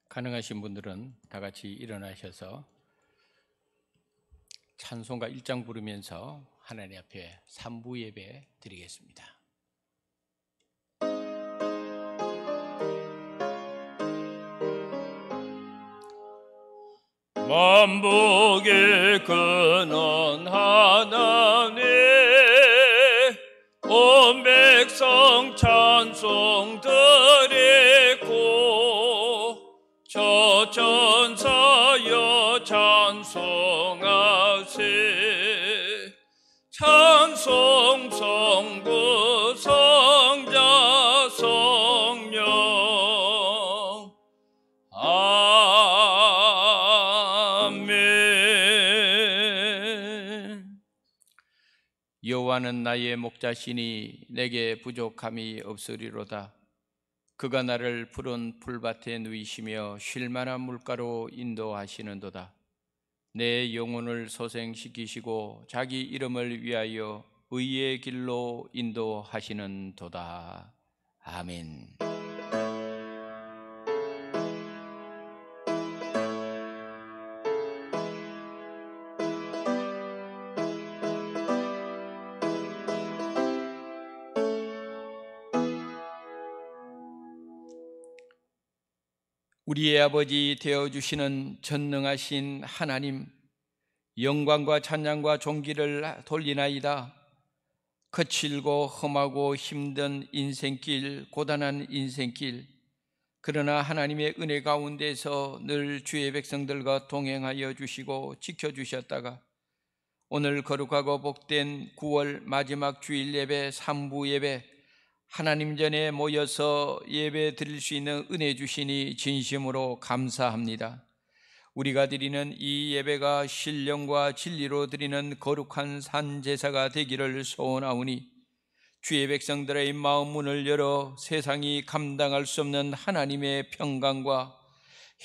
가능하신 분들은 다 같이 일어나셔서 찬송가 1장 부르면서 하나님 앞에 3부 예배 드리겠습니다. 만복의 근원 하나님 온 백성 찬송 드리고 저 천사여 찬송하세 찬송 성부 성자 성령 아멘. 여호와는 나의 목자시니 내게 부족함이 없으리로다. 그가 나를 푸른 풀밭에 누이시며 쉴 만한 물가로 인도하시는도다. 내 영혼을 소생시키시고 자기 이름을 위하여 의의 길로 인도하시는도다. 아멘. 우리의 아버지 되어주시는 전능하신 하나님, 영광과 찬양과 존귀를 돌리나이다. 거칠고 험하고 힘든 인생길, 고단한 인생길, 그러나 하나님의 은혜 가운데서 늘 주의 백성들과 동행하여 주시고 지켜주셨다가 오늘 거룩하고 복된 9월 마지막 주일 예배 3부 예배 하나님 전에 모여서 예배 드릴 수 있는 은혜 주시니 진심으로 감사합니다. 우리가 드리는 이 예배가 신령과 진리로 드리는 거룩한 산제사가 되기를 소원하오니 주의 백성들의 마음 문을 열어 세상이 감당할 수 없는 하나님의 평강과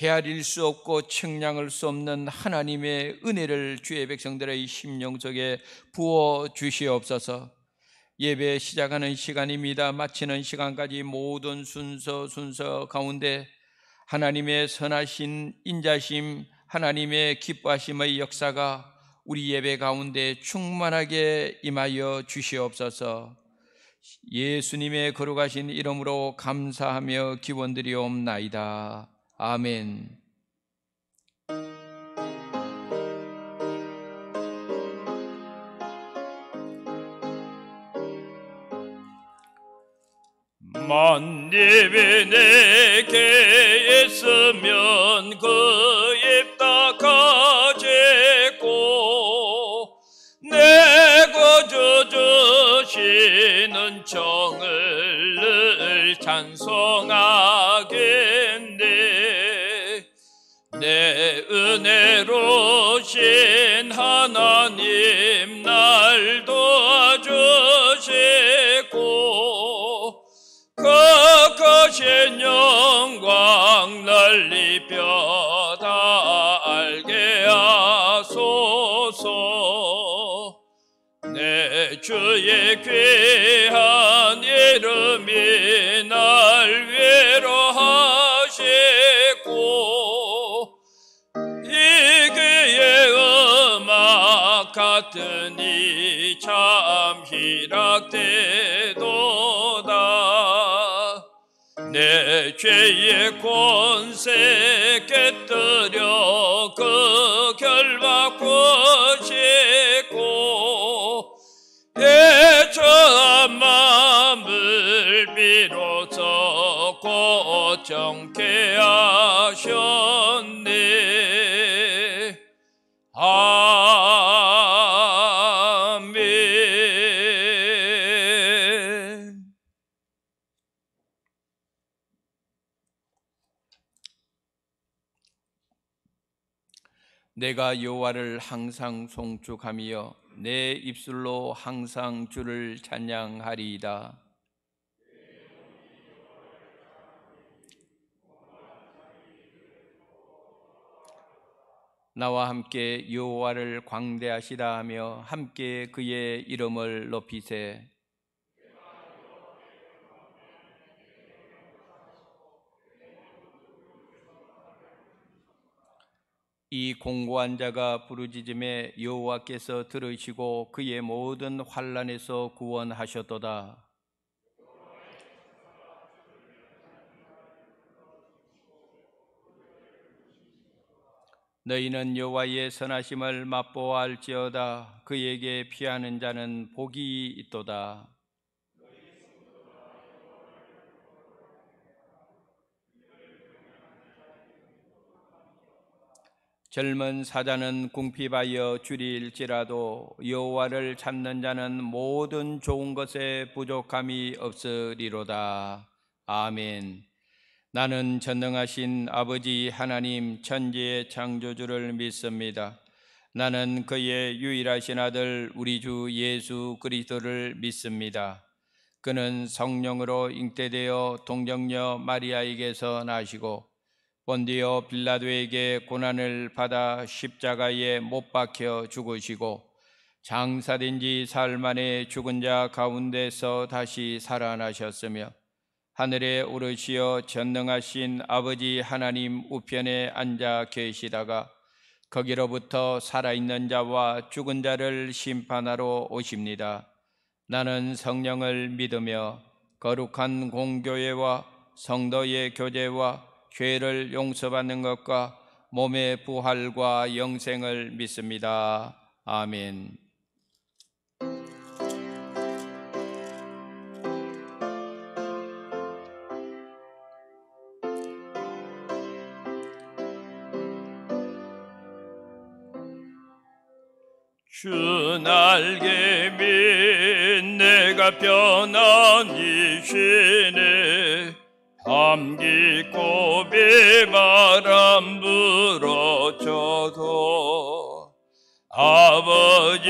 헤아릴 수 없고 측량할 수 없는 하나님의 은혜를 주의 백성들의 심령 속에 부어 주시옵소서. 예배 시작하는 시간입니다. 마치는 시간까지 모든 순서 가운데 하나님의 선하신 인자심, 하나님의 기뻐하심의 역사가 우리 예배 가운데 충만하게 임하여 주시옵소서. 예수님의 거룩하신 이름으로 감사하며 기원드리옵나이다. 아멘. 만입이 내게 있으면 그 입 다 가지고 내 구주 주시는 정을 늘 찬송하겠네. 내 은혜로 신 하나님 날 도와주시고 거룩하신 영광 날 입혀 다 알게 하소서. 내 주의 귀한 이름이 날 위로하시고 이기의 음악 같으니 참 희락되도다. 내 죄의 권세 깨뜨려 그 결박 구시고 애처한 마음을 비로소 고정케 하셨네. 아멘. 내가 여호와를 항상 송축하며 내 입술로 항상 주를 찬양하리이다. 나와 함께 여호와를 광대하시라 하며 함께 그의 이름을 높이세. 이 공고한 자가 부르짖음에 여호와께서 들으시고 그의 모든 환난에서 구원하셨도다. 너희는 여호와의 선하심을 맛보아할지어다. 그에게 피하는 자는 복이 있도다. 젊은 사자는 궁핍하여 줄일지라도 여호와를 찾는 자는 모든 좋은 것에 부족함이 없으리로다. 아멘. 나는 전능하신 아버지 하나님 천지의 창조주를 믿습니다. 나는 그의 유일하신 아들 우리 주 예수 그리스도를 믿습니다. 그는 성령으로 잉태되어 동정녀 마리아에게서 나시고 본디오 빌라도에게 고난을 받아 십자가에 못 박혀 죽으시고 장사된 지 사흘 만에 죽은 자 가운데서 다시 살아나셨으며 하늘에 오르시어 전능하신 아버지 하나님 우편에 앉아 계시다가 거기로부터 살아있는 자와 죽은 자를 심판하러 오십니다. 나는 성령을 믿으며 거룩한 공교회와 성도의 교제와 죄를 용서받는 것과 몸의 부활과 영생을 믿습니다. 아멘. 주 날개민 내가 편안히 쉬네. 밤기고 비바람 불어쳐도 아버지께서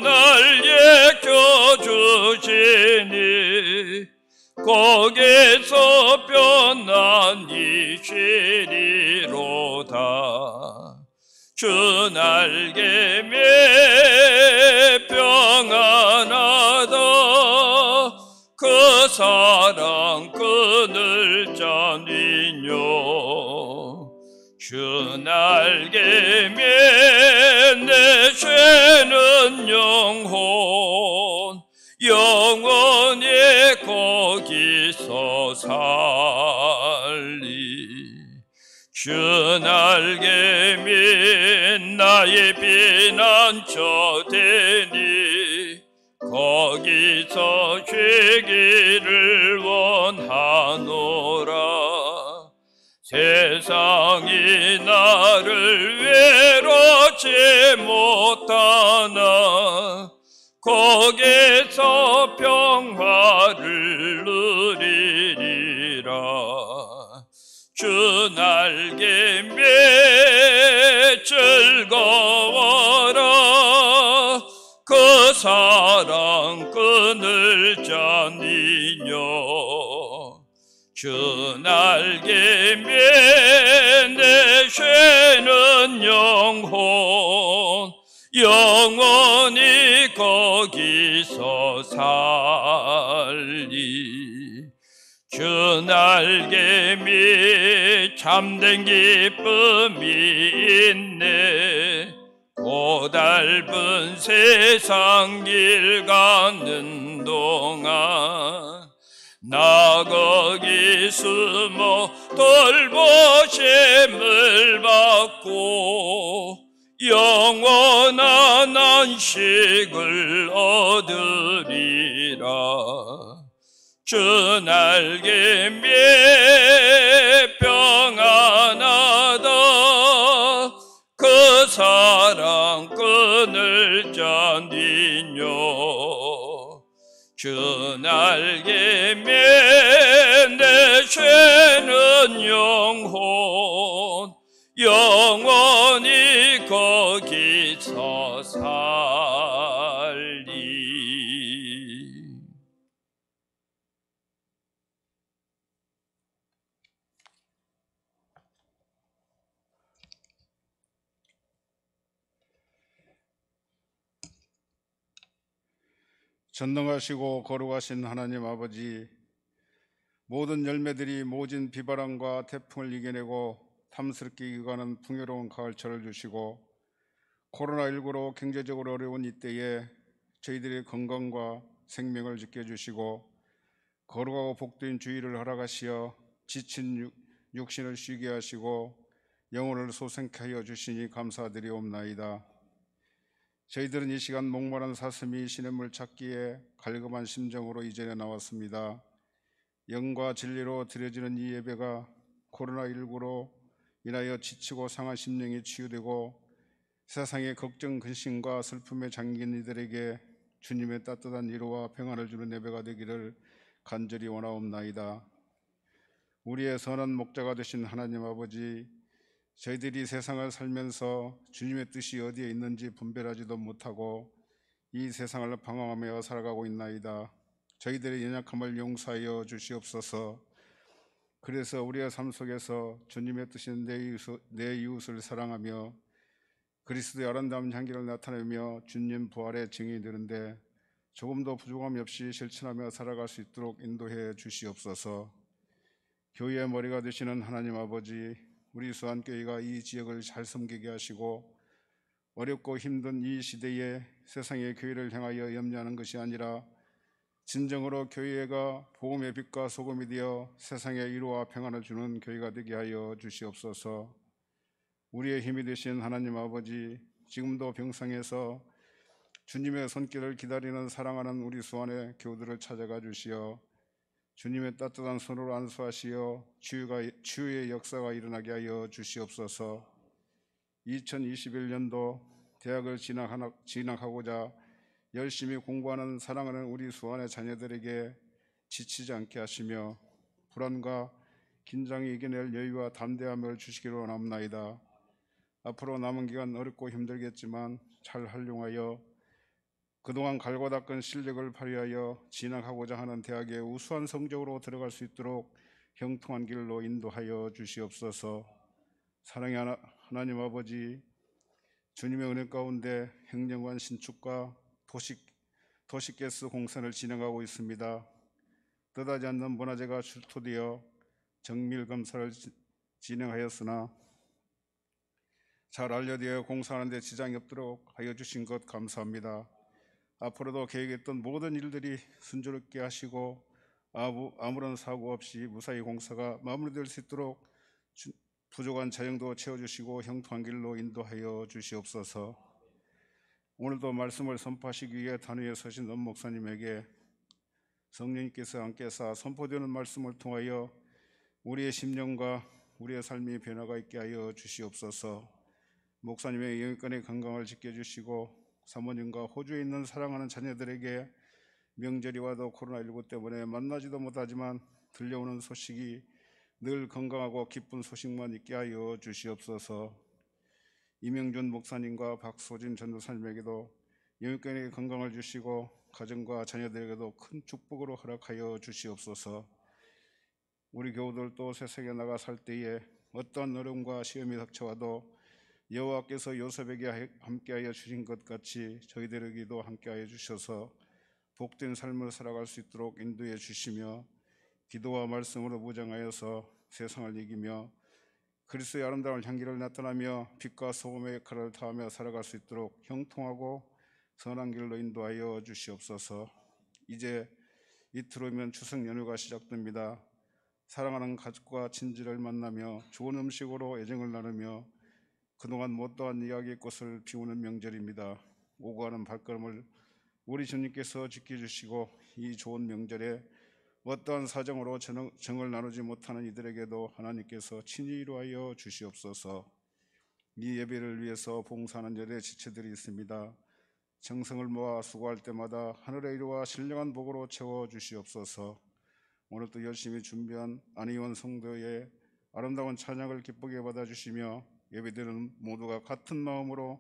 날 예켜주시니 거기서 편안히 쉬리로다. 주 날개에 평안하다. 그 사랑 그늘 잔이뇨. 주 날개에 내 죄는 영혼 영원히 거기서 살리. 주 날개 민 나의 피난처 되니 거기서 쉬기를 원하노라. 세상이 나를 외롭지 못하나 거기서 평화를 누리리라. 주 날개 매 즐거워라. 그 사랑 그늘 잔이뇨. 주 날개 매 쉬는 영혼 영원히 거기서 살리. 주 날개 밑 참된 기쁨이 있네. 고달픈 세상 길 가는 동안 나 거기 숨어 돌보심을 받고 영원한 안식을 얻으리라. 주 날개 밑 평안하다. 그 사랑 그늘 잔이뇨. 주 날개 밑 내 죄는 영혼 영원히 거기서 살리. 전능하시고 거룩하신 하나님 아버지, 모든 열매들이 모진 비바람과 태풍을 이겨내고 탐스럽게 익어가는 풍요로운 가을철을 주시고 코로나19로 경제적으로 어려운 이때에 저희들의 건강과 생명을 지켜주시고 거룩하고 복된 주의를 허락하시어 지친 육신을 쉬게 하시고 영혼을 소생케 하여 주시니 감사드리옵나이다. 저희들은 이 시간 목마른 사슴이 시냇물 찾기에 갈급한 심정으로 이 자리에 나왔습니다. 영과 진리로 드려지는 이 예배가 코로나19로 인하여 지치고 상한 심령이 치유되고 세상의 걱정, 근심과 슬픔에 잠긴 이들에게 주님의 따뜻한 위로와 평안을 주는 예배가 되기를 간절히 원하옵나이다. 우리의 선한 목자가 되신 하나님 아버지, 저희들이 세상을 살면서 주님의 뜻이 어디에 있는지 분별하지도 못하고 이 세상을 방황하며 살아가고 있나이다. 저희들의 연약함을 용서하여 주시옵소서. 그래서 우리의 삶 속에서 주님의 뜻인 내 이웃을 사랑하며 그리스도의 아름다운 향기를 나타내며 주님 부활의 증인이 되는데 조금도 부족함이 없이 실천하며 살아갈 수 있도록 인도해 주시옵소서. 교회의 머리가 되시는 하나님 아버지, 우리 수안교회가 이 지역을 잘 섬기게 하시고 어렵고 힘든 이 시대에 세상의 교회를 향하여 염려하는 것이 아니라 진정으로 교회가 복음의 빛과 소금이 되어 세상에 위로와 평안을 주는 교회가 되게 하여 주시옵소서. 우리의 힘이 되신 하나님 아버지, 지금도 병상에서 주님의 손길을 기다리는 사랑하는 우리 수안의 교우들을 찾아가 주시어 주님의 따뜻한 손으로 안수하시어 치유의 역사가 일어나게 하여 주시옵소서. 2021년도 대학을 진학하고자 열심히 공부하는 사랑하는 우리 수안의 자녀들에게 지치지 않게 하시며 불안과 긴장이 이겨낼 여유와 담대함을 주시기로 원합나이다. 앞으로 남은 기간 어렵고 힘들겠지만 잘 활용하여 그동안 갈고 닦은 실력을 발휘하여 진학하고자 하는 대학에 우수한 성적으로 들어갈 수 있도록 형통한 길로 인도하여 주시옵소서. 사랑의 하나님 아버지, 주님의 은혜 가운데 행정관 신축과 도시가스 공사를 진행하고 있습니다. 뜻하지 않는 문화재가 출토되어 정밀 검사를 진행하였으나 잘 알려되어 공사하는 데 지장이 없도록 하여 주신 것 감사합니다. 앞으로도 계획했던 모든 일들이 순조롭게 하시고 아무런 사고 없이 무사히 공사가 마무리될 수 있도록 부족한 자영도 채워주시고 형통한 길로 인도하여 주시옵소서. 오늘도 말씀을 선포하시기 위해 단위에 서신 넌 목사님에게 성령님께서 함께사 선포되는 말씀을 통하여 우리의 심령과 우리의 삶의 변화가 있게 하여 주시옵소서. 목사님의 영육간의 건강을 지켜주시고 사모님과 호주에 있는 사랑하는 자녀들에게 명절이 와도 코로나19 때문에 만나지도 못하지만 들려오는 소식이 늘 건강하고 기쁜 소식만 있게 하여 주시옵소서. 이명준 목사님과 박소진 전도사님에게도 영육간의 건강을 주시고 가정과 자녀들에게도 큰 축복으로 허락하여 주시옵소서. 우리 교우들도 세상에 나가 살 때에 어떠한 어려움과 시험이 닥쳐와도 여호와께서 요셉에게 함께하여 주신 것 같이 저희들에게도 함께하여 주셔서 복된 삶을 살아갈 수 있도록 인도해 주시며 기도와 말씀으로 무장하여서 세상을 이기며 그리스도의 아름다운 향기를 나타나며 빛과 소금의 역할을 다하며 살아갈 수 있도록 형통하고 선한 길로 인도하여 주시옵소서. 이제 이틀 후면 추석 연휴가 시작됩니다. 사랑하는 가족과 친지를 만나며 좋은 음식으로 애정을 나누며 그동안 못다한 이야기의 꽃을 피우는 명절입니다. 오고 가는 발걸음을 우리 주님께서 지켜주시고 이 좋은 명절에 어떠한 사정으로 정을 나누지 못하는 이들에게도 하나님께서 친히 이루하여 주시옵소서. 이 예배를 위해서 봉사하는 여러 지체들이 있습니다. 정성을 모아 수고할 때마다 하늘의 이루와 신령한 복으로 채워주시옵소서. 오늘도 열심히 준비한 안희원 성도의 아름다운 찬양을 기쁘게 받아주시며 예배드리는 모두가 같은 마음으로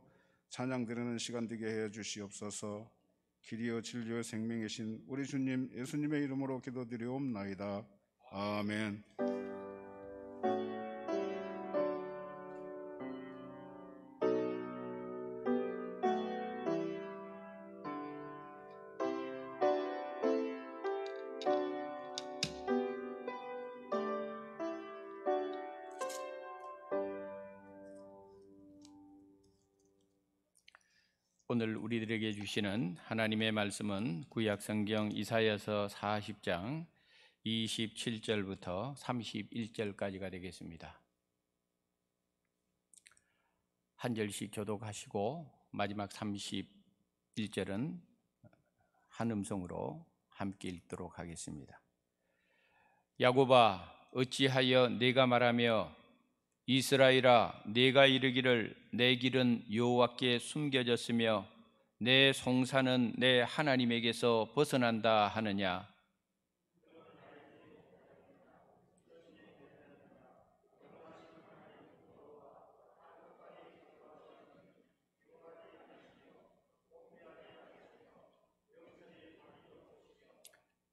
찬양 드리는 시간 되게 해 주시옵소서. 길이요 진리요 생명이신 우리 주님 예수님의 이름으로 기도드리옵나이다. 아멘. 오늘 우리들에게 주시는 하나님의 말씀은 구약 성경 이사야서 40장 27절부터 31절까지가 되겠습니다. 한 절씩 교독하시고 마지막 31절은 한 음성으로 함께 읽도록 하겠습니다. 야곱아, 어찌하여 내가 말하며 이스라엘아, 내가 이르기를 내 길은 여호와께 숨겨졌으며 내 송사는 내 하나님에게서 벗어난다 하느냐?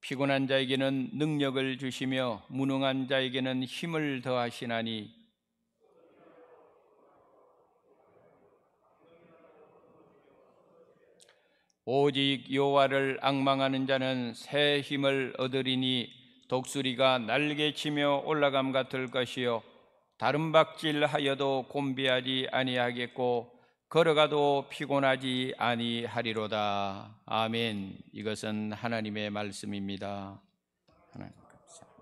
피곤한 자에게는 능력을 주시며 무능한 자에게는 힘을 더하시나니 오직 여호와를 앙망하는 자는 새 힘을 얻으리니 독수리가 날개치며 올라감 같을 것이요 다름박질하여도 곤비하지 아니하겠고 걸어가도 피곤하지 아니하리로다. 아멘. 이것은 하나님의 말씀입니다. 하나님 감사합니다.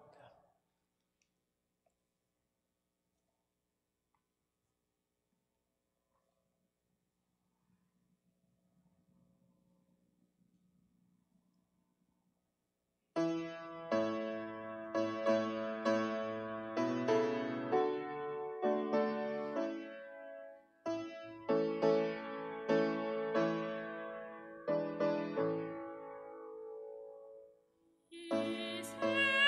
이 세상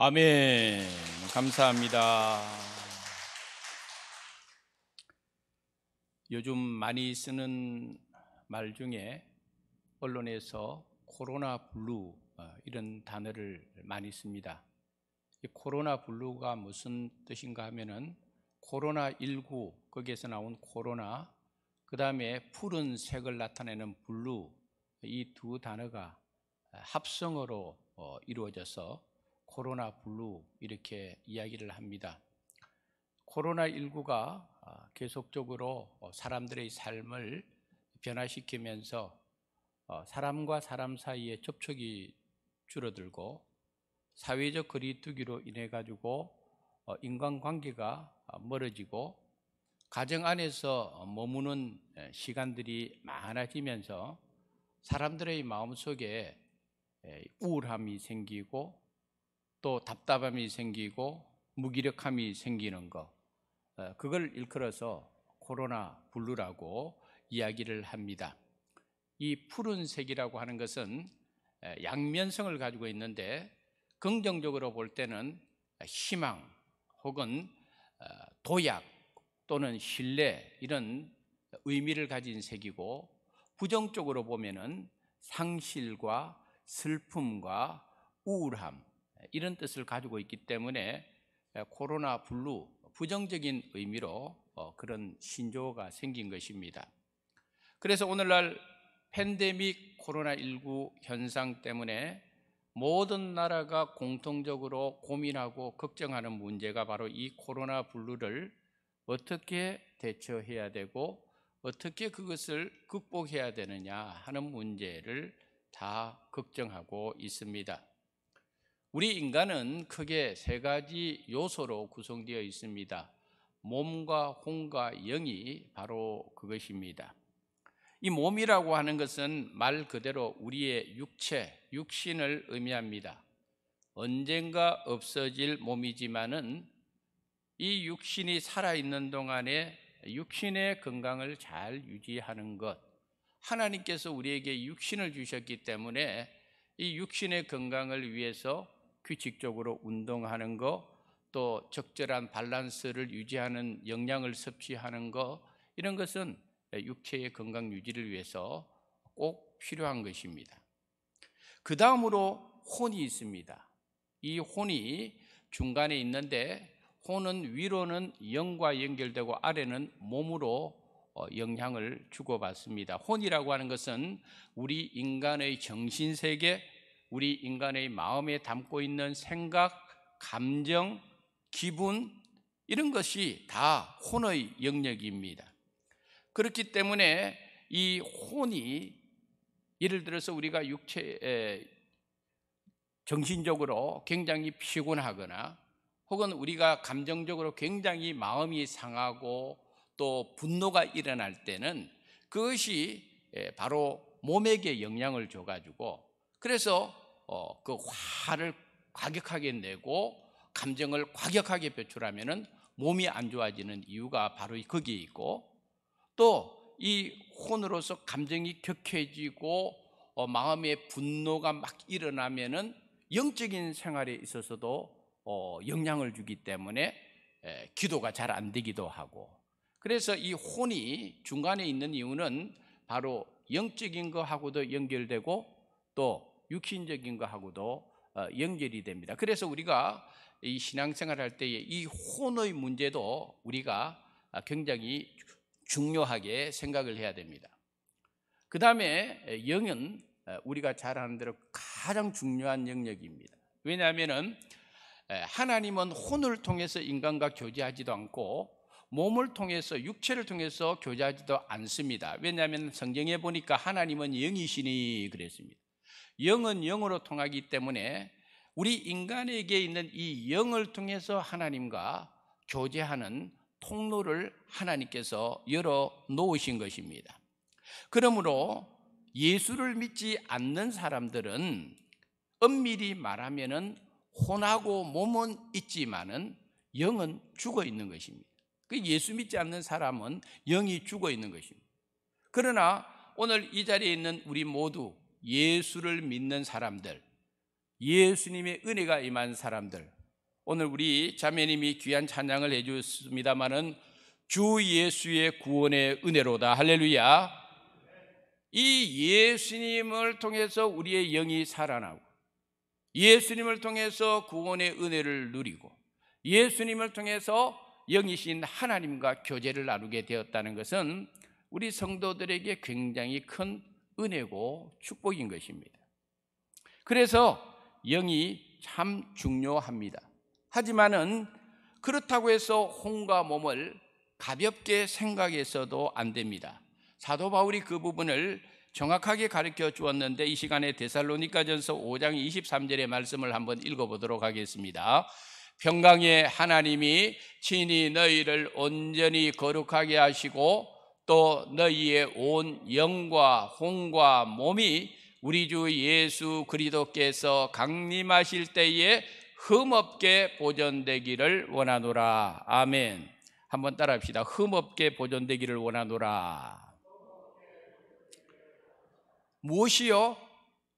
아멘. 감사합니다. 요즘 많이 쓰는 말 중에 언론에서 코로나 블루 이런 단어를 많이 씁니다. 이 코로나 블루가 무슨 뜻인가 하면은 코로나19 거기에서 나온 코로나, 그 다음에 푸른 색을 나타내는 블루, 이 두 단어가 합성어로 이루어져서 코로나 블루 이렇게 이야기를 합니다. 코로나19가 계속적으로 사람들의 삶을 변화시키면서 사람과 사람 사이의 접촉이 줄어들고 사회적 거리두기로 인해 가지고 인간관계가 멀어지고 가정 안에서 머무는 시간들이 많아지면서 사람들의 마음속에 우울함이 생기고 또 답답함이 생기고 무기력함이 생기는 것, 그걸 일컬어서 코로나 블루라고 이야기를 합니다. 이 푸른색이라고 하는 것은 양면성을 가지고 있는데 긍정적으로 볼 때는 희망 혹은 도약 또는 신뢰 이런 의미를 가진 색이고, 부정적으로 보면은 상실과 슬픔과 우울함 이런 뜻을 가지고 있기 때문에 코로나 블루, 부정적인 의미로 그런 신조어가 생긴 것입니다. 그래서 오늘날 팬데믹 코로나19 현상 때문에 모든 나라가 공통적으로 고민하고 걱정하는 문제가 바로 이 코로나 블루를 어떻게 대처해야 되고 어떻게 그것을 극복해야 되느냐 하는 문제를 다 걱정하고 있습니다. 우리 인간은 크게 세 가지 요소로 구성되어 있습니다. 몸과 혼과 영이 바로 그것입니다. 이 몸이라고 하는 것은 말 그대로 우리의 육체, 육신을 의미합니다. 언젠가 없어질 몸이지만은 이 육신이 살아있는 동안에 육신의 건강을 잘 유지하는 것, 하나님께서 우리에게 육신을 주셨기 때문에 이 육신의 건강을 위해서 규칙적으로 운동하는 것, 또 적절한 밸런스를 유지하는 영양을 섭취하는 것, 이런 것은 육체의 건강 유지를 위해서 꼭 필요한 것입니다. 그 다음으로 혼이 있습니다. 이 혼이 중간에 있는데, 혼은 위로는 영과 연결되고 아래는 몸으로 영향을 주고받습니다. 혼이라고 하는 것은 우리 인간의 정신세계, 우리 인간의 마음에 담고 있는 생각, 감정, 기분, 이런 것이 다 혼의 영역입니다. 그렇기 때문에 이 혼이, 예를 들어서 우리가 정신적으로 굉장히 피곤하거나 혹은 우리가 감정적으로 굉장히 마음이 상하고 또 분노가 일어날 때는 그것이 바로 몸에게 영향을 줘가지고, 그래서 그 화를 과격하게 내고 감정을 과격하게 표출하면은 몸이 안 좋아지는 이유가 바로 거기에 있고, 또 이 혼으로서 감정이 격해지고 마음의 분노가 막 일어나면은 영적인 생활에 있어서도 영향을 주기 때문에 기도가 잘 안 되기도 하고, 그래서 이 혼이 중간에 있는 이유는 바로 영적인 거하고도 연결되고 또 육신적인 거하고도 연결이 됩니다. 그래서 우리가 이 신앙생활 할 때에 이 혼의 문제도 우리가 굉장히 중요하게 생각을 해야 됩니다. 그 다음에 영은 우리가 잘 아는 대로 가장 중요한 영역입니다. 왜냐하면 하나님은 혼을 통해서 인간과 교제하지도 않고 몸을 통해서, 육체를 통해서 교제하지도 않습니다. 왜냐하면 성경에 보니까 하나님은 영이시니 그랬습니다. 영은 영으로 통하기 때문에 우리 인간에게 있는 이 영을 통해서 하나님과 교제하는 통로를 하나님께서 열어 놓으신 것입니다. 그러므로 예수를 믿지 않는 사람들은 엄밀히 말하면은 혼하고 몸은 있지만은 영은 죽어 있는 것입니다. 그 예수 믿지 않는 사람은 영이 죽어 있는 것입니다. 그러나 오늘 이 자리에 있는 우리 모두 예수를 믿는 사람들, 예수님의 은혜가 임한 사람들, 오늘 우리 자매님이 귀한 찬양을 해주셨습니다마는 주 예수의 구원의 은혜로다. 할렐루야. 이 예수님을 통해서 우리의 영이 살아나고, 예수님을 통해서 구원의 은혜를 누리고, 예수님을 통해서 영이신 하나님과 교제를 나누게 되었다는 것은 우리 성도들에게 굉장히 큰 은혜고 축복인 것입니다. 그래서 영이 참 중요합니다. 하지만은 그렇다고 해서 혼과 몸을 가볍게 생각해서도 안 됩니다. 사도 바울이 그 부분을 정확하게 가르쳐 주었는데, 이 시간에 데살로니가전서 5장 23절의 말씀을 한번 읽어보도록 하겠습니다. 평강의 하나님이 친히 너희를 온전히 거룩하게 하시고 또 너희의 온 영과 혼과 몸이 우리 주 예수 그리스도께서 강림하실 때에 흠없게 보존되기를 원하노라. 아멘. 한번 따라합시다. 흠없게 보존되기를 원하노라. 무엇이요?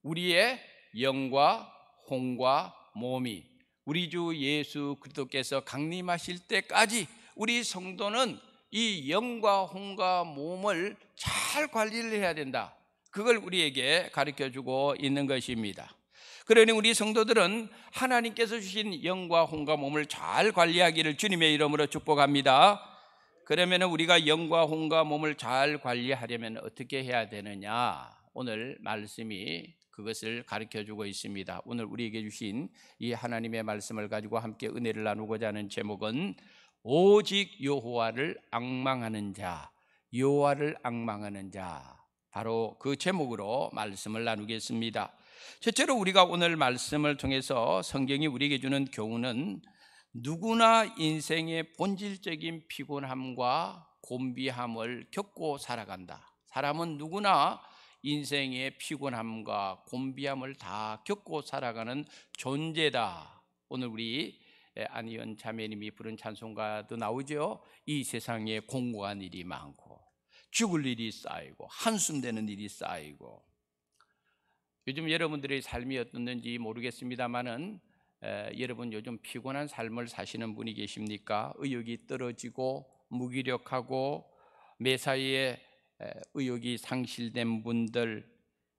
우리의 영과 혼과 몸이 우리 주 예수 그리스도께서 강림하실 때까지 우리 성도는 이 영과 혼과 몸을 잘 관리를 해야 된다. 그걸 우리에게 가르쳐주고 있는 것입니다. 그러니 우리 성도들은 하나님께서 주신 영과 혼과 몸을 잘 관리하기를 주님의 이름으로 축복합니다. 그러면 우리가 영과 혼과 몸을 잘 관리하려면 어떻게 해야 되느냐? 오늘 말씀이 그것을 가르쳐주고 있습니다. 오늘 우리에게 주신 이 하나님의 말씀을 가지고 함께 은혜를 나누고자 하는 제목은 오직 여호와를 앙망하는 자, 여호와를 앙망하는 자, 바로 그 제목으로 말씀을 나누겠습니다. 첫째로 우리가 오늘 말씀을 통해서 성경이 우리에게 주는 교훈은 누구나 인생의 본질적인 피곤함과 곤비함을 겪고 살아간다. 사람은 누구나 인생의 피곤함과 곤비함을 다 겪고 살아가는 존재다. 오늘 우리 안희연 자매님이 부른 찬송가도 나오죠. 이 세상에 공고한 일이 많고 죽을 일이 쌓이고 한숨 되는 일이 쌓이고. 요즘 여러분들의 삶이 어떻는지 모르겠습니다만은 여러분 요즘 피곤한 삶을 사시는 분이 계십니까? 의욕이 떨어지고 무기력하고 매사에 의욕이 상실된 분들,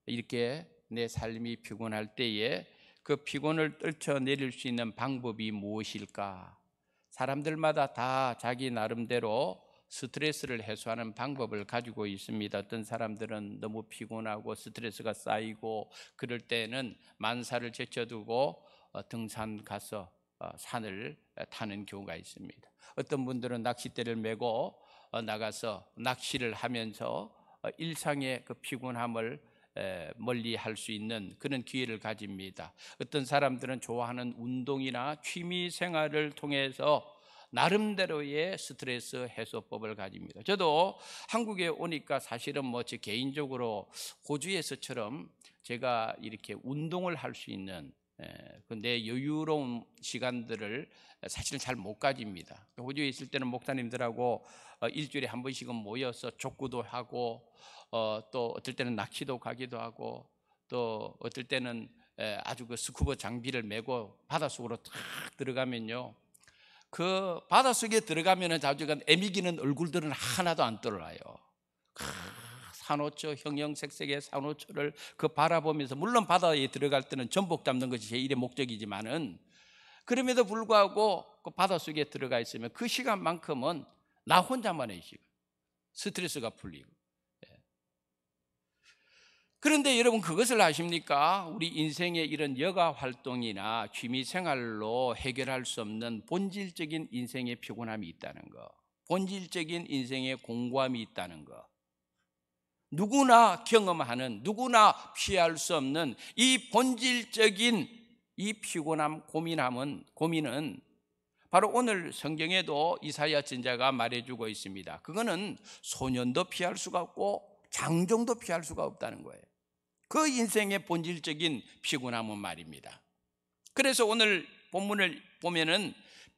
이렇게 내 삶이 피곤할 때에 그 피곤을 떨쳐내릴 수 있는 방법이 무엇일까? 사람들마다 다 자기 나름대로 스트레스를 해소하는 방법을 가지고 있습니다. 어떤 사람들은 너무 피곤하고 스트레스가 쌓이고 그럴 때는 만사를 제쳐두고 등산 가서 산을 타는 경우가 있습니다. 어떤 분들은 낚싯대를 메고 나가서 낚시를 하면서 일상의 그 피곤함을 멀리 할 수 있는 그런 기회를 가집니다. 어떤 사람들은 좋아하는 운동이나 취미 생활을 통해서 나름대로의 스트레스 해소법을 가집니다. 저도 한국에 오니까 사실은 제 개인적으로 호주에서처럼 제가 이렇게 운동을 할 수 있는 내 여유로운 시간들을 사실은 잘 못 가집니다. 호주에 있을 때는 목사님들하고 일주일에 한 번씩은 모여서 족구도 하고 또 어떨 때는 낚시도 가기도 하고 또 어떨 때는 아주 그 스쿠버 장비를 메고 바닷속으로 탁 들어가면요, 그 바닷속에 들어가면은 자주간 애미기는 얼굴들은 하나도 안 떠올라요. 산호초, 형형색색의 산호초를 그 바라보면서, 물론 바다에 들어갈 때는 전복 잡는 것이 제1의 목적이지만은 그럼에도 불구하고 그 바닷속에 들어가 있으면 그 시간만큼은 나 혼자만의 시간, 스트레스가 풀리고. 그런데 여러분 그것을 아십니까? 우리 인생의 이런 여가 활동이나 취미 생활로 해결할 수 없는 본질적인 인생의 피곤함이 있다는 거, 본질적인 인생의 공고함이 있다는 거, 누구나 경험하는, 누구나 피할 수 없는 이 본질적인 이 피곤함, 고민은 바로 오늘 성경에도 이사야 선지자가 말해주고 있습니다. 그거는 소년도 피할 수가 없고 장정도 피할 수가 없다는 거예요. 그 인생의 본질적인 피곤함은 말입니다. 그래서 오늘 본문을 보면은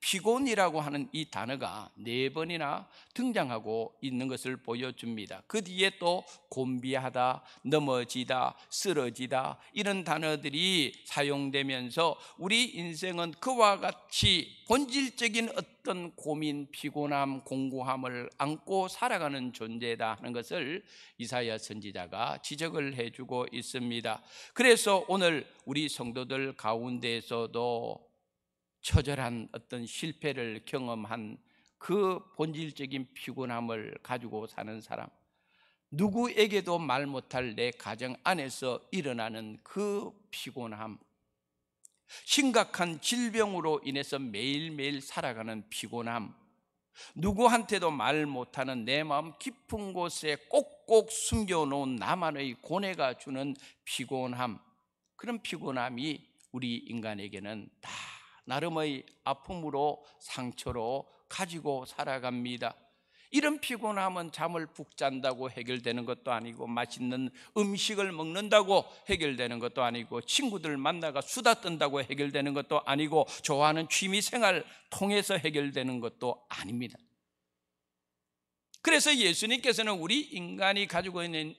피곤이라고 하는 이 단어가 4번이나 등장하고 있는 것을 보여줍니다. 그 뒤에 또 곤비하다, 넘어지다, 쓰러지다 이런 단어들이 사용되면서 우리 인생은 그와 같이 본질적인 어떤 고민, 피곤함, 공고함을 안고 살아가는 존재다 하는 것을 이사야 선지자가 지적을 해주고 있습니다. 그래서 오늘 우리 성도들 가운데에서도 처절한 어떤 실패를 경험한 그 본질적인 피곤함을 가지고 사는 사람, 누구에게도 말 못할 내 가정 안에서 일어나는 그 피곤함, 심각한 질병으로 인해서 매일매일 살아가는 피곤함, 누구한테도 말 못하는 내 마음 깊은 곳에 꼭꼭 숨겨놓은 나만의 고뇌가 주는 피곤함, 그런 피곤함이 우리 인간에게는 다 나름의 아픔으로 상처로 가지고 살아갑니다. 이런 피곤함은 잠을 푹 잔다고 해결되는 것도 아니고, 맛있는 음식을 먹는다고 해결되는 것도 아니고, 친구들 만나가 수다 떤다고 해결되는 것도 아니고, 좋아하는 취미생활 통해서 해결되는 것도 아닙니다. 그래서 예수님께서는 우리 인간이 가지고 있는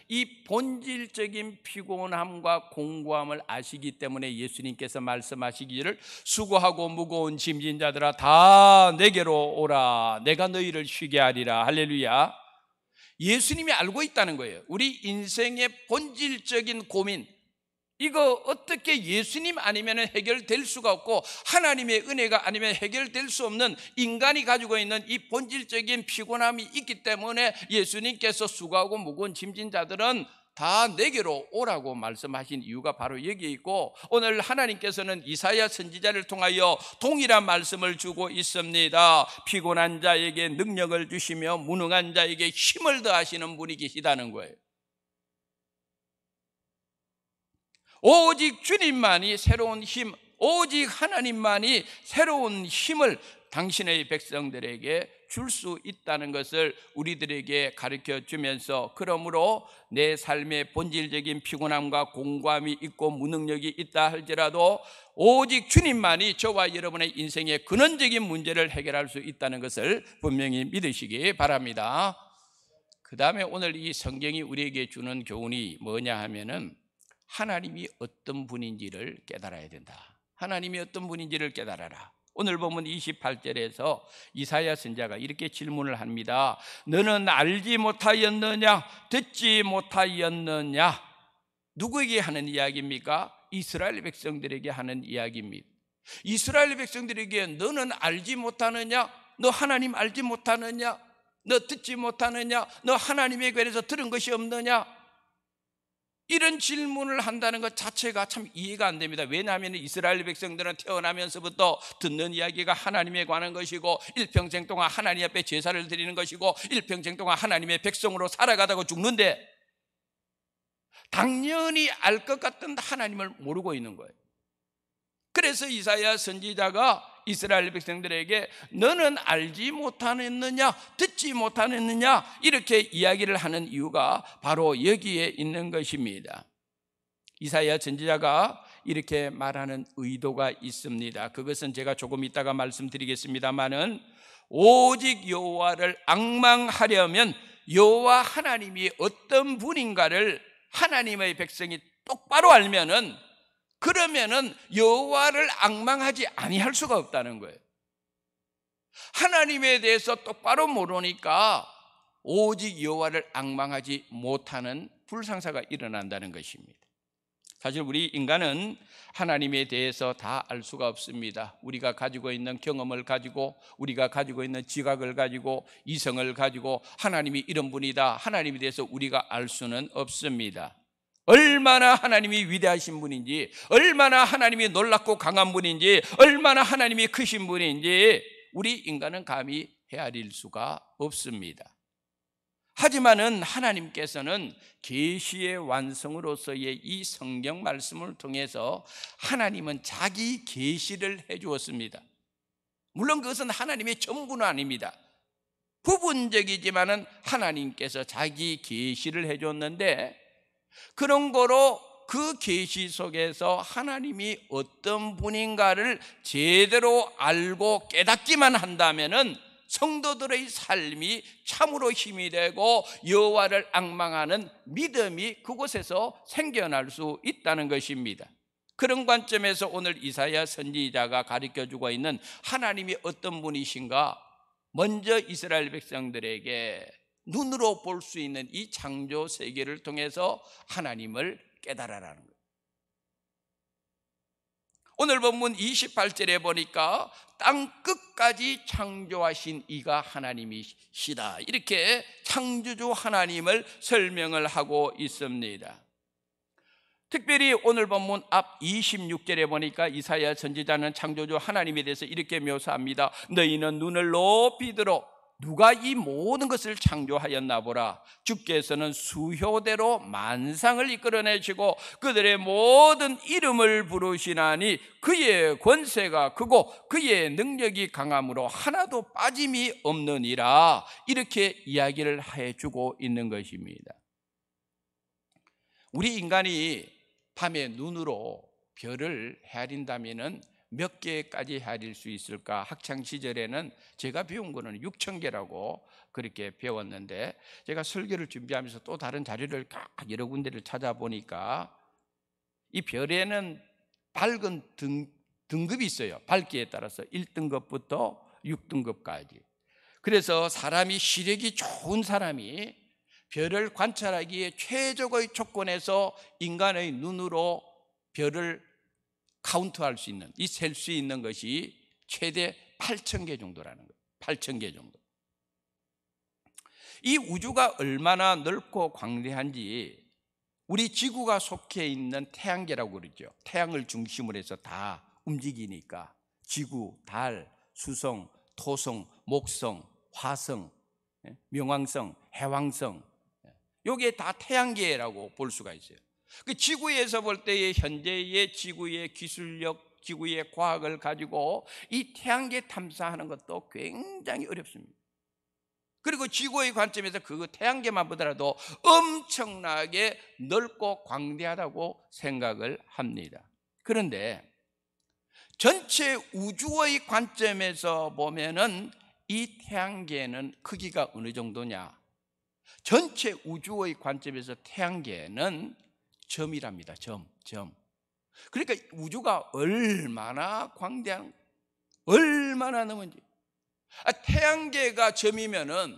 이 본질적인 피곤함과 공고함을 아시기 때문에 예수님께서 말씀하시기를 수고하고 무거운 짐진 자들아 다 내게로 오라, 내가 너희를 쉬게 하리라. 할렐루야. 예수님이 알고 있다는 거예요. 우리 인생의 본질적인 고민, 이거 어떻게 예수님 아니면 해결될 수가 없고, 하나님의 은혜가 아니면 해결될 수 없는 인간이 가지고 있는 이 본질적인 피곤함이 있기 때문에 예수님께서 수고하고 무거운 짐진 자들은 다 내게로 오라고 말씀하신 이유가 바로 여기에 있고, 오늘 하나님께서는 이사야 선지자를 통하여 동일한 말씀을 주고 있습니다. 피곤한 자에게 능력을 주시며 무능한 자에게 힘을 더하시는 분이 계시다는 거예요. 오직 주님만이 새로운 힘, 오직 하나님만이 새로운 힘을 당신의 백성들에게 줄 수 있다는 것을 우리들에게 가르쳐 주면서, 그러므로 내 삶의 본질적인 피곤함과 공고함이 있고 무능력이 있다 할지라도 오직 주님만이 저와 여러분의 인생의 근원적인 문제를 해결할 수 있다는 것을 분명히 믿으시기 바랍니다. 그 다음에 오늘 이 성경이 우리에게 주는 교훈이 뭐냐 하면은, 하나님이 어떤 분인지를 깨달아야 된다. 하나님이 어떤 분인지를 깨달아라. 오늘 보면 28절에서 이사야 선지자가 이렇게 질문을 합니다. 너는 알지 못하였느냐? 듣지 못하였느냐? 누구에게 하는 이야기입니까? 이스라엘 백성들에게 하는 이야기입니다. 이스라엘 백성들에게 너는 알지 못하느냐? 너 하나님 알지 못하느냐? 너 듣지 못하느냐? 너 하나님에 관해서 들은 것이 없느냐? 이런 질문을 한다는 것 자체가 참 이해가 안 됩니다. 왜냐하면 이스라엘 백성들은 태어나면서부터 듣는 이야기가 하나님에 관한 것이고, 일평생 동안 하나님 앞에 제사를 드리는 것이고, 일평생 동안 하나님의 백성으로 살아가다가 죽는데 당연히 알 것 같은 하나님을 모르고 있는 거예요. 그래서 이사야 선지자가 이스라엘 백성들에게 너는 알지 못하느냐, 듣지 못하느냐, 이렇게 이야기를 하는 이유가 바로 여기에 있는 것입니다. 이사야 선지자가 이렇게 말하는 의도가 있습니다. 그것은 제가 조금 이따가 말씀드리겠습니다만은, 오직 여호와를 앙망하려면 여호와 하나님이 어떤 분인가를 하나님의 백성이 똑바로 알면은, 그러면은 여호와를 앙망하지 아니할 수가 없다는 거예요. 하나님에 대해서 똑바로 모르니까 오직 여호와를 앙망하지 못하는 불상사가 일어난다는 것입니다. 사실 우리 인간은 하나님에 대해서 다 알 수가 없습니다. 우리가 가지고 있는 경험을 가지고, 우리가 가지고 있는 지각을 가지고, 이성을 가지고 하나님이 이런 분이다, 하나님에 대해서 우리가 알 수는 없습니다. 얼마나 하나님이 위대하신 분인지, 얼마나 하나님이 놀랍고 강한 분인지, 얼마나 하나님이 크신 분인지 우리 인간은 감히 헤아릴 수가 없습니다. 하지만은 하나님께서는 계시의 완성으로서의 이 성경 말씀을 통해서 하나님은 자기 계시를 해 주었습니다. 물론 그것은 하나님의 전부는 아닙니다. 부분적이지만은 하나님께서 자기 계시를 해 줬는데, 그런 거로 그 계시 속에서 하나님이 어떤 분인가를 제대로 알고 깨닫기만 한다면은 성도들의 삶이 참으로 힘이 되고 여호와를 앙망하는 믿음이 그곳에서 생겨날 수 있다는 것입니다. 그런 관점에서 오늘 이사야 선지자가 가르쳐주고 있는 하나님이 어떤 분이신가, 먼저 이스라엘 백성들에게 눈으로 볼 수 있는 이 창조 세계를 통해서 하나님을 깨달아라는 거예요. 오늘 본문 28절에 보니까 땅 끝까지 창조하신 이가 하나님이시다, 이렇게 창조주 하나님을 설명을 하고 있습니다. 특별히 오늘 본문 앞 26절에 보니까 이사야 선지자는 창조주 하나님에 대해서 이렇게 묘사합니다. 너희는 눈을 높이 들어 누가 이 모든 것을 창조하였나 보라. 주께서는 수효대로 만상을 이끌어내시고 그들의 모든 이름을 부르시나니 그의 권세가 크고 그의 능력이 강함으로 하나도 빠짐이 없느니라. 이렇게 이야기를 해주고 있는 것입니다. 우리 인간이 밤에 눈으로 별을 헤아린다면은 몇 개까지 헤아릴 수 있을까? 학창시절에는 제가 배운 거는 6,000개라고 그렇게 배웠는데, 제가 설교를 준비하면서 또 다른 자료를 여러 군데를 찾아보니까 이 별에는 밝은 등급이 있어요. 밝기에 따라서 1등급부터 6등급까지. 그래서 사람이 시력이 좋은 사람이 별을 관찰하기에 최적의 조건에서 인간의 눈으로 별을 카운트할 수 있는, 이 셀 수 있는 것이 최대 8,000개 정도라는 거예요. 8,000개 정도. 이 우주가 얼마나 넓고 광대한지 우리 지구가 속해 있는 태양계라고 그러죠. 태양을 중심으로 해서 다 움직이니까 지구, 달, 수성, 토성, 목성, 화성, 명왕성, 해왕성, 이게 다 태양계라고 볼 수가 있어요. 그 지구에서 볼 때의 현재의 지구의 기술력, 지구의 과학을 가지고 이 태양계 탐사하는 것도 굉장히 어렵습니다. 그리고 지구의 관점에서 그 태양계만 보더라도 엄청나게 넓고 광대하다고 생각을 합니다. 그런데 전체 우주의 관점에서 보면은 이 태양계는 크기가 어느 정도냐? 전체 우주의 관점에서 태양계는 점이랍니다. 점. 그러니까 우주가 얼마나 광대한, 얼마나 넘은지. 태양계가 점이면은,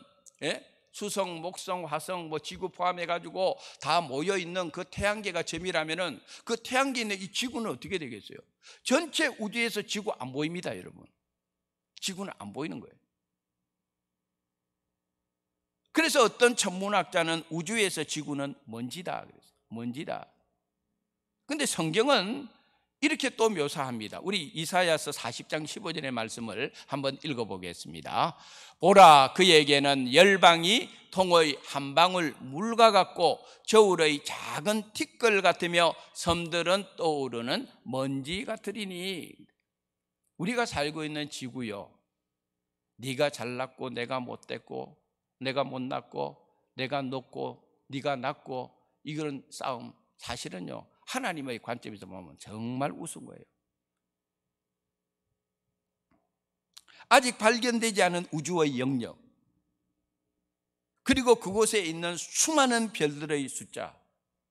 수성, 목성, 화성, 지구 포함해가지고 다 모여 있는 그 태양계가 점이라면은 그 태양계에 있는 이 지구는 어떻게 되겠어요? 전체 우주에서 지구 안 보입니다, 여러분. 지구는 안 보이는 거예요. 그래서 어떤 천문학자는 우주에서 지구는 먼지다 그랬어요. 먼지다. 근데 성경은 이렇게 또 묘사합니다. 우리 이사야서 40장 15절의 말씀을 한번 읽어보겠습니다. 보라, 그에게는 열방이 통의 한 방울 물과 같고 저울의 작은 티끌 같으며 섬들은 떠오르는 먼지 같으리니. 우리가 살고 있는 지구요, 네가 잘났고 내가 못됐고, 내가 못났고 내가 높고 네가 낮고, 이런 싸움 사실은요 하나님의 관점에서 보면 정말 우스운 거예요. 아직 발견되지 않은 우주의 영역, 그리고 그곳에 있는 수많은 별들의 숫자,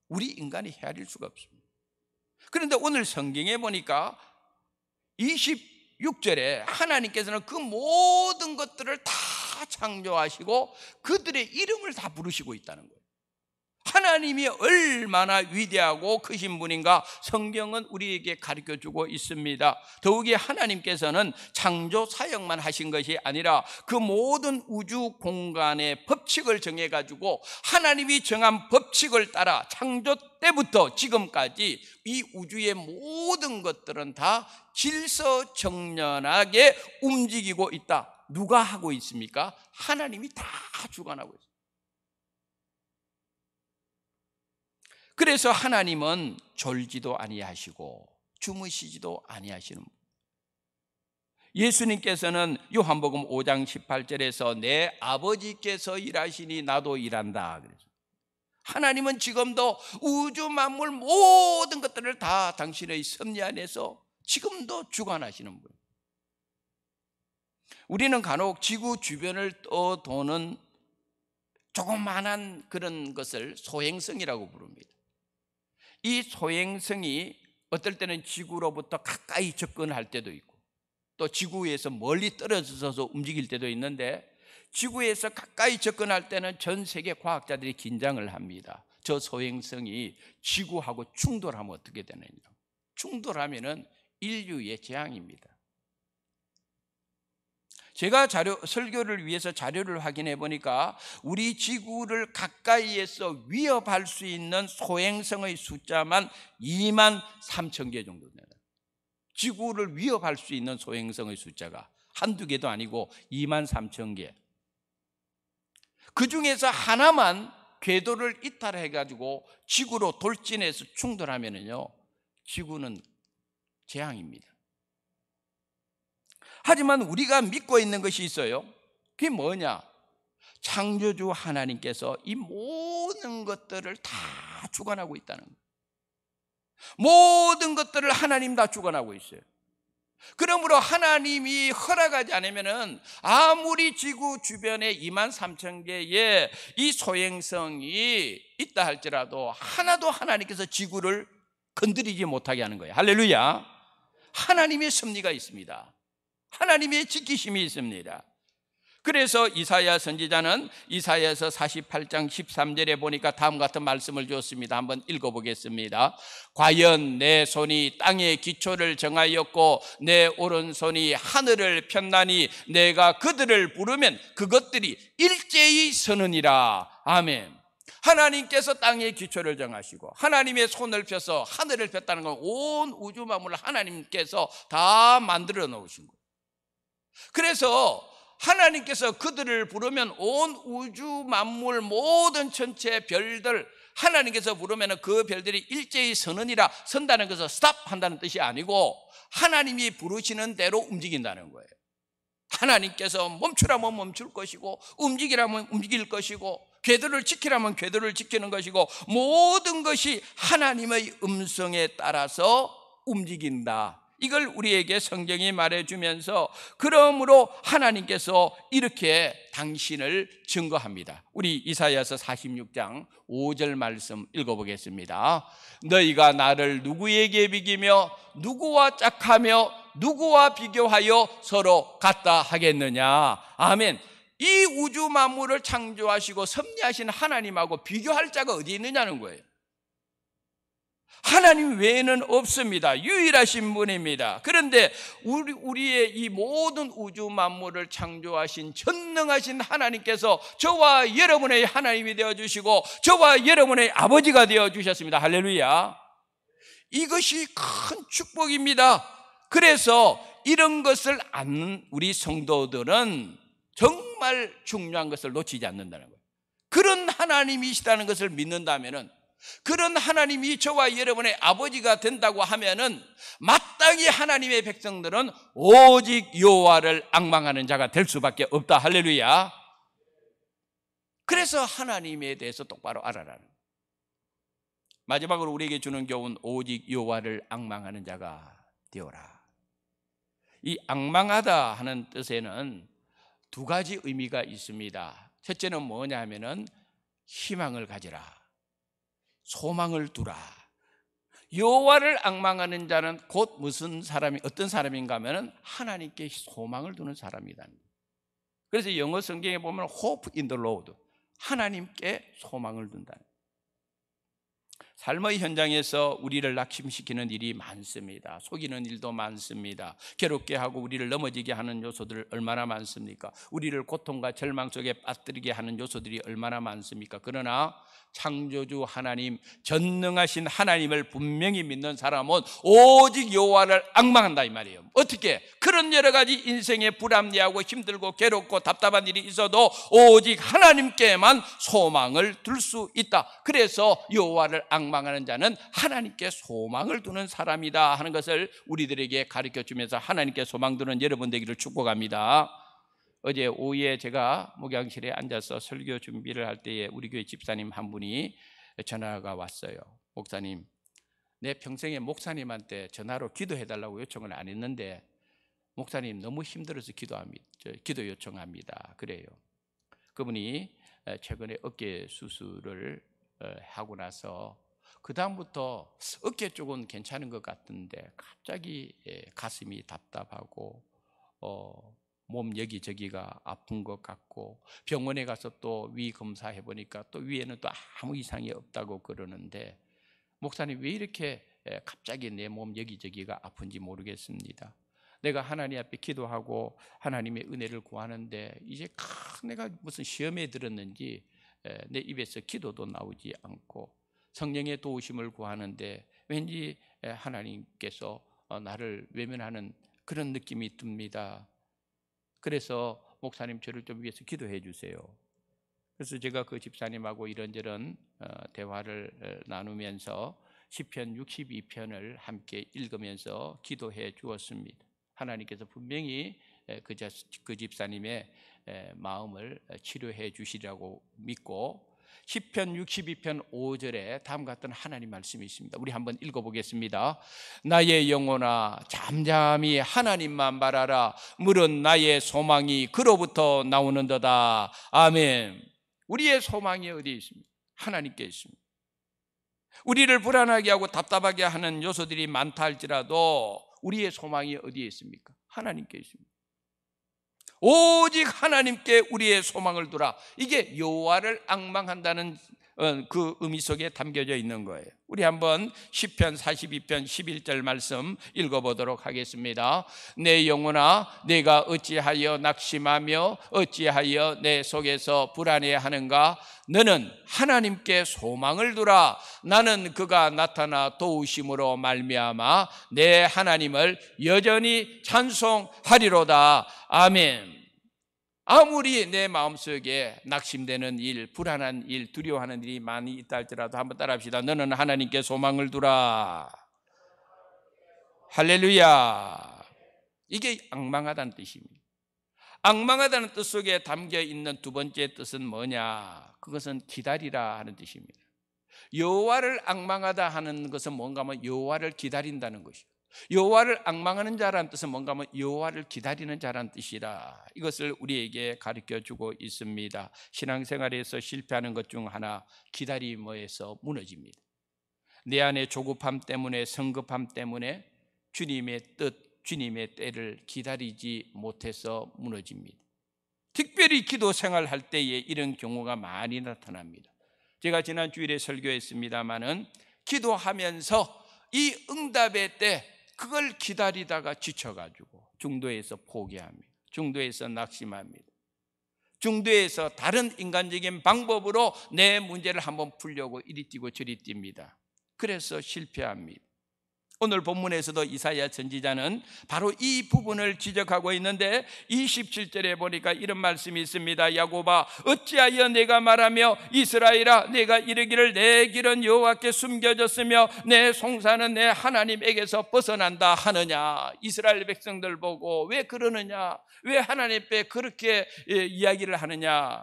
우리 인간이 헤아릴 수가 없습니다. 그런데 오늘 성경에 보니까 26절에 하나님께서는 그 모든 것들을 다 창조하시고 그들의 이름을 다 부르시고 있다는 거예요. 하나님이 얼마나 위대하고 크신 분인가 성경은 우리에게 가르쳐주고 있습니다. 더욱이 하나님께서는 창조 사역만 하신 것이 아니라 그 모든 우주 공간의 법칙을 정해가지고 하나님이 정한 법칙을 따라 창조 때부터 지금까지 이 우주의 모든 것들은 다 질서정연하게 움직이고 있다. 누가 하고 있습니까? 하나님이 다 주관하고 있습니다. 그래서 하나님은 졸지도 아니하시고 주무시지도 아니하시는 분. 예수님께서는 요한복음 5장 18절에서 내 아버지께서 일하시니 나도 일한다 그랬어요. 하나님은 지금도 우주 만물 모든 것들을 다 당신의 섭리 안에서 지금도 주관하시는 분. 우리는 간혹 지구 주변을 도는 조그만한 그런 것을 소행성이라고 부릅니다. 이 소행성이 어떨 때는 지구로부터 가까이 접근할 때도 있고 또 지구에서 멀리 떨어져서 움직일 때도 있는데, 지구에서 가까이 접근할 때는 전 세계 과학자들이 긴장을 합니다. 저 소행성이 지구하고 충돌하면 어떻게 되느냐. 충돌하면은 인류의 재앙입니다. 제가 설교를 위해서 자료를 확인해 보니까 우리 지구를 가까이에서 위협할 수 있는 소행성의 숫자만 2만 3천 개 정도 됩니다. 지구를 위협할 수 있는 소행성의 숫자가 한두 개도 아니고 2만 3천 개. 그 중에서 하나만 궤도를 이탈해가지고 지구로 돌진해서 충돌하면요, 지구는 재앙입니다. 하지만 우리가 믿고 있는 것이 있어요. 그게 뭐냐? 창조주 하나님께서 이 모든 것들을 다 주관하고 있다는 거예요. 모든 것들을 하나님 다 주관하고 있어요. 그러므로 하나님이 허락하지 않으면은 아무리 지구 주변에 2만 3천 개의 이 소행성이 있다 할지라도 하나도 하나님께서 지구를 건드리지 못하게 하는 거예요. 할렐루야. 하나님의 섭리가 있습니다. 하나님의 지키심이 있습니다. 그래서 이사야 선지자는 이사야서 48장 13절에 보니까 다음 같은 말씀을 주었습니다. 한번 읽어보겠습니다. 과연 내 손이 땅의 기초를 정하였고 내 오른손이 하늘을 폈나니 내가 그들을 부르면 그것들이 일제히 서느니라. 아멘. 하나님께서 땅의 기초를 정하시고 하나님의 손을 펴서 하늘을 폈다는 건 온 우주 만물을 하나님께서 다 만들어 놓으신 거예요. 그래서 하나님께서 그들을 부르면 온 우주 만물 모든 전체 별들, 하나님께서 부르면 그 별들이 일제히 서느니라. 선다는 것은 스탑 한다는 뜻이 아니고 하나님이 부르시는 대로 움직인다는 거예요. 하나님께서 멈추라면 멈출 것이고 움직이라면 움직일 것이고 궤도를 지키라면 궤도를 지키는 것이고 모든 것이 하나님의 음성에 따라서 움직인다. 이걸 우리에게 성경이 말해주면서 그러므로 하나님께서 이렇게 당신을 증거합니다. 우리 이사야서 46장 5절 말씀 읽어보겠습니다. 너희가 나를 누구에게 비기며 누구와 짝하며 누구와 비교하여 서로 같다 하겠느냐. 아멘. 이 우주 만물을 창조하시고 섭리하신 하나님하고 비교할 자가 어디 있느냐는 거예요. 하나님 외에는 없습니다. 유일하신 분입니다. 그런데 우리의 이 모든 우주 만물을 창조하신 전능하신 하나님께서 저와 여러분의 하나님이 되어주시고 저와 여러분의 아버지가 되어주셨습니다. 할렐루야. 이것이 큰 축복입니다. 그래서 이런 것을 아는 우리 성도들은 정말 중요한 것을 놓치지 않는다는 거예요. 그런 하나님이시다는 것을 믿는다면은, 그런 하나님이 저와 여러분의 아버지가 된다고 하면은 마땅히 하나님의 백성들은 오직 여호와를 앙망하는 자가 될 수밖에 없다. 할렐루야. 그래서 하나님에 대해서 똑바로 알아라는 거예요. 마지막으로 우리에게 주는 교훈, 오직 여호와를 앙망하는 자가 되어라. 이 앙망하다 하는 뜻에는 두 가지 의미가 있습니다. 첫째는 뭐냐 하면은 희망을 가지라, 소망을 두라. 여호와를 앙망하는 자는 곧 무슨 사람이, 어떤 사람인가 하면은 하나님께 소망을 두는 사람이다. 그래서 영어 성경에 보면 hope in the Lord, 하나님께 소망을 둔다. 삶의 현장에서 우리를 낙심시키는 일이 많습니다. 속이는 일도 많습니다. 괴롭게 하고 우리를 넘어지게 하는 요소들 얼마나 많습니까? 우리를 고통과 절망 속에 빠뜨리게 하는 요소들이 얼마나 많습니까? 그러나 창조주 하나님, 전능하신 하나님을 분명히 믿는 사람은 오직 여호와를 앙망한다 이 말이에요. 어떻게? 그런 여러 가지 인생에 불합리하고 힘들고 괴롭고 답답한 일이 있어도 오직 하나님께만 소망을 둘 수 있다. 그래서 여호와를 앙망하는 자는 하나님께 소망을 두는 사람이다 하는 것을 우리들에게 가르쳐주면서 하나님께 소망 두는 여러분 되기를 축복합니다. 어제 오후에 제가 목양실에 앉아서 설교 준비를 할 때에 우리 교회 집사님 한 분이 전화가 왔어요. 목사님, 내 평생에 목사님한테 전화로 기도해달라고 요청을 안 했는데 목사님 너무 힘들어서 기도 요청합니다. 그래요. 그분이 최근에 어깨 수술을 하고 나서 그 다음부터 어깨 쪽은 괜찮은 것 같은데 갑자기 가슴이 답답하고 몸 여기저기가 아픈 것 같고 병원에 가서 또 위 검사해 보니까 또 위에는 또 아무 이상이 없다고 그러는데 목사님 왜 이렇게 갑자기 내 몸 여기저기가 아픈지 모르겠습니다. 내가 하나님 앞에 기도하고 하나님의 은혜를 구하는데 이제 내가 무슨 시험에 들었는지 내 입에서 기도도 나오지 않고 성령의 도우심을 구하는데 왠지 하나님께서 나를 외면하는 그런 느낌이 듭니다. 그래서 목사님 저를 좀 위해서 기도해 주세요. 그래서 제가 그 집사님하고 이런저런 대화를 나누면서 시편 62편을 함께 읽으면서 기도해 주었습니다. 하나님께서 분명히 그 집사님의 마음을 치료해 주시라고 믿고 시편 62편 5절에 다음과 같은 하나님 말씀이 있습니다. 우리 한번 읽어보겠습니다. 나의 영혼아 잠잠히 하나님만 바라라. 물은 나의 소망이 그로부터 나오는도다. 아멘. 우리의 소망이 어디에 있습니까? 하나님께 있습니다. 우리를 불안하게 하고 답답하게 하는 요소들이 많다 할지라도 우리의 소망이 어디에 있습니까? 하나님께 있습니다. 오직 하나님께 우리의 소망을 두라. 이게 여호와를 앙망한다는 그 의미 속에 담겨져 있는 거예요. 우리 한번 시편 42편 11절 말씀 읽어보도록 하겠습니다. 내 영혼아 내가 어찌하여 낙심하며 어찌하여 내 속에서 불안해하는가? 너는 하나님께 소망을 두라. 나는 그가 나타나 도우심으로 말미암아 내 하나님을 여전히 찬송하리로다. 아멘. 아무리 내 마음속에 낙심되는 일, 불안한 일, 두려워하는 일이 많이 있다 할지라도 한번 따라합시다. 너는 하나님께 소망을 두라. 할렐루야. 이게 앙망하다는 뜻입니다. 앙망하다는 뜻 속에 담겨 있는 두 번째 뜻은 뭐냐? 그것은 기다리라 하는 뜻입니다. 여호와를 앙망하다 하는 것은 뭔가 하면 여호와를 기다린다는 것이고, 여호와를 앙망하는 자라는 뜻은 뭔가 하면 여호와를 기다리는 자라는 뜻이라. 이것을 우리에게 가르쳐주고 있습니다. 신앙생활에서 실패하는 것 중 하나, 기다림에서 무너집니다. 내 안에 조급함 때문에, 성급함 때문에 주님의 뜻, 주님의 때를 기다리지 못해서 무너집니다. 특별히 기도 생활할 때에 이런 경우가 많이 나타납니다. 제가 지난 주일에 설교했습니다마는 기도하면서 이 응답의 때 그걸 기다리다가 지쳐가지고 중도에서 포기합니다. 중도에서 낙심합니다. 중도에서 다른 인간적인 방법으로 내 문제를 한번 풀려고 이리 뛰고 저리 뜁니다. 그래서 실패합니다. 오늘 본문에서도 이사야 선지자는 바로 이 부분을 지적하고 있는데 27절에 보니까 이런 말씀이 있습니다. 야곱아 어찌하여 내가 말하며 이스라엘아 내가 이르기를 내 길은 여호와께 숨겨졌으며 내 송사는 내 하나님에게서 벗어난다 하느냐. 이스라엘 백성들 보고 왜 그러느냐, 왜 하나님 앞에 그렇게 이야기를 하느냐.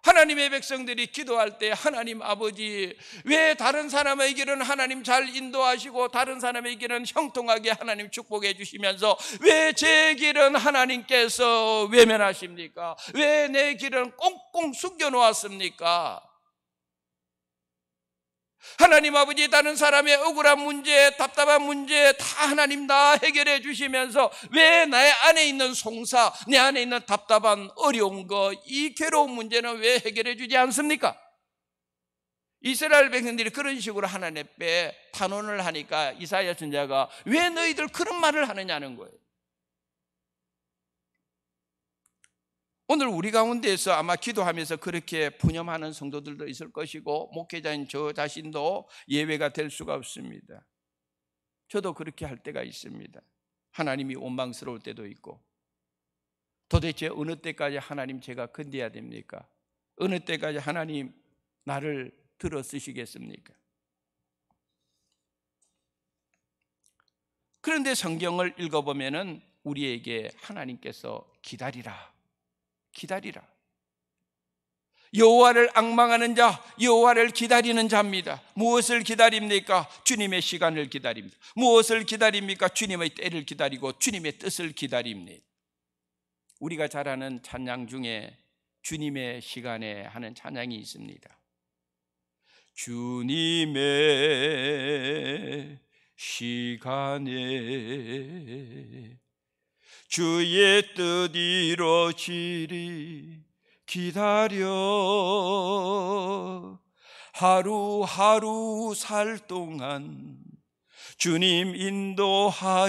하나님의 백성들이 기도할 때 하나님 아버지 왜 다른 사람에게는 하나님 잘 인도하시고 다른 사람에게는 형통하게 하나님 축복해 주시면서 왜 제 길은 하나님께서 외면하십니까? 왜 내 길은 꽁꽁 숨겨 놓았습니까? 하나님 아버지 다른 사람의 억울한 문제, 답답한 문제 다 하나님 다 해결해 주시면서 왜 나의 안에 있는 송사, 내 안에 있는 답답한 어려운 거, 이 괴로운 문제는 왜 해결해 주지 않습니까? 이스라엘 백성들이 그런 식으로 하나님 앞에 탄원을 하니까 이사야 선지자가 왜 너희들 그런 말을 하느냐는 거예요. 오늘 우리 가운데에서 아마 기도하면서 그렇게 푸념하는 성도들도 있을 것이고 목회자인 저 자신도 예외가 될 수가 없습니다. 저도 그렇게 할 때가 있습니다. 하나님이 원망스러울 때도 있고 도대체 어느 때까지 하나님 제가 견뎌야 됩니까? 어느 때까지 하나님 나를 들어 쓰시겠습니까? 그런데 성경을 읽어보면은 우리에게 하나님께서 기다리라. 기다리라. 여호와를 앙망하는 자, 여호와를 기다리는 자입니다. 무엇을 기다립니까? 주님의 시간을 기다립니다. 무엇을 기다립니까? 주님의 때를 기다리고 주님의 뜻을 기다립니다. 우리가 잘 아는 찬양 중에 주님의 시간에 하는 찬양이 있습니다. 주님의 시간에 주의 뜻 이루어지리 기다려 하루하루 살 동안 주님 인도하시니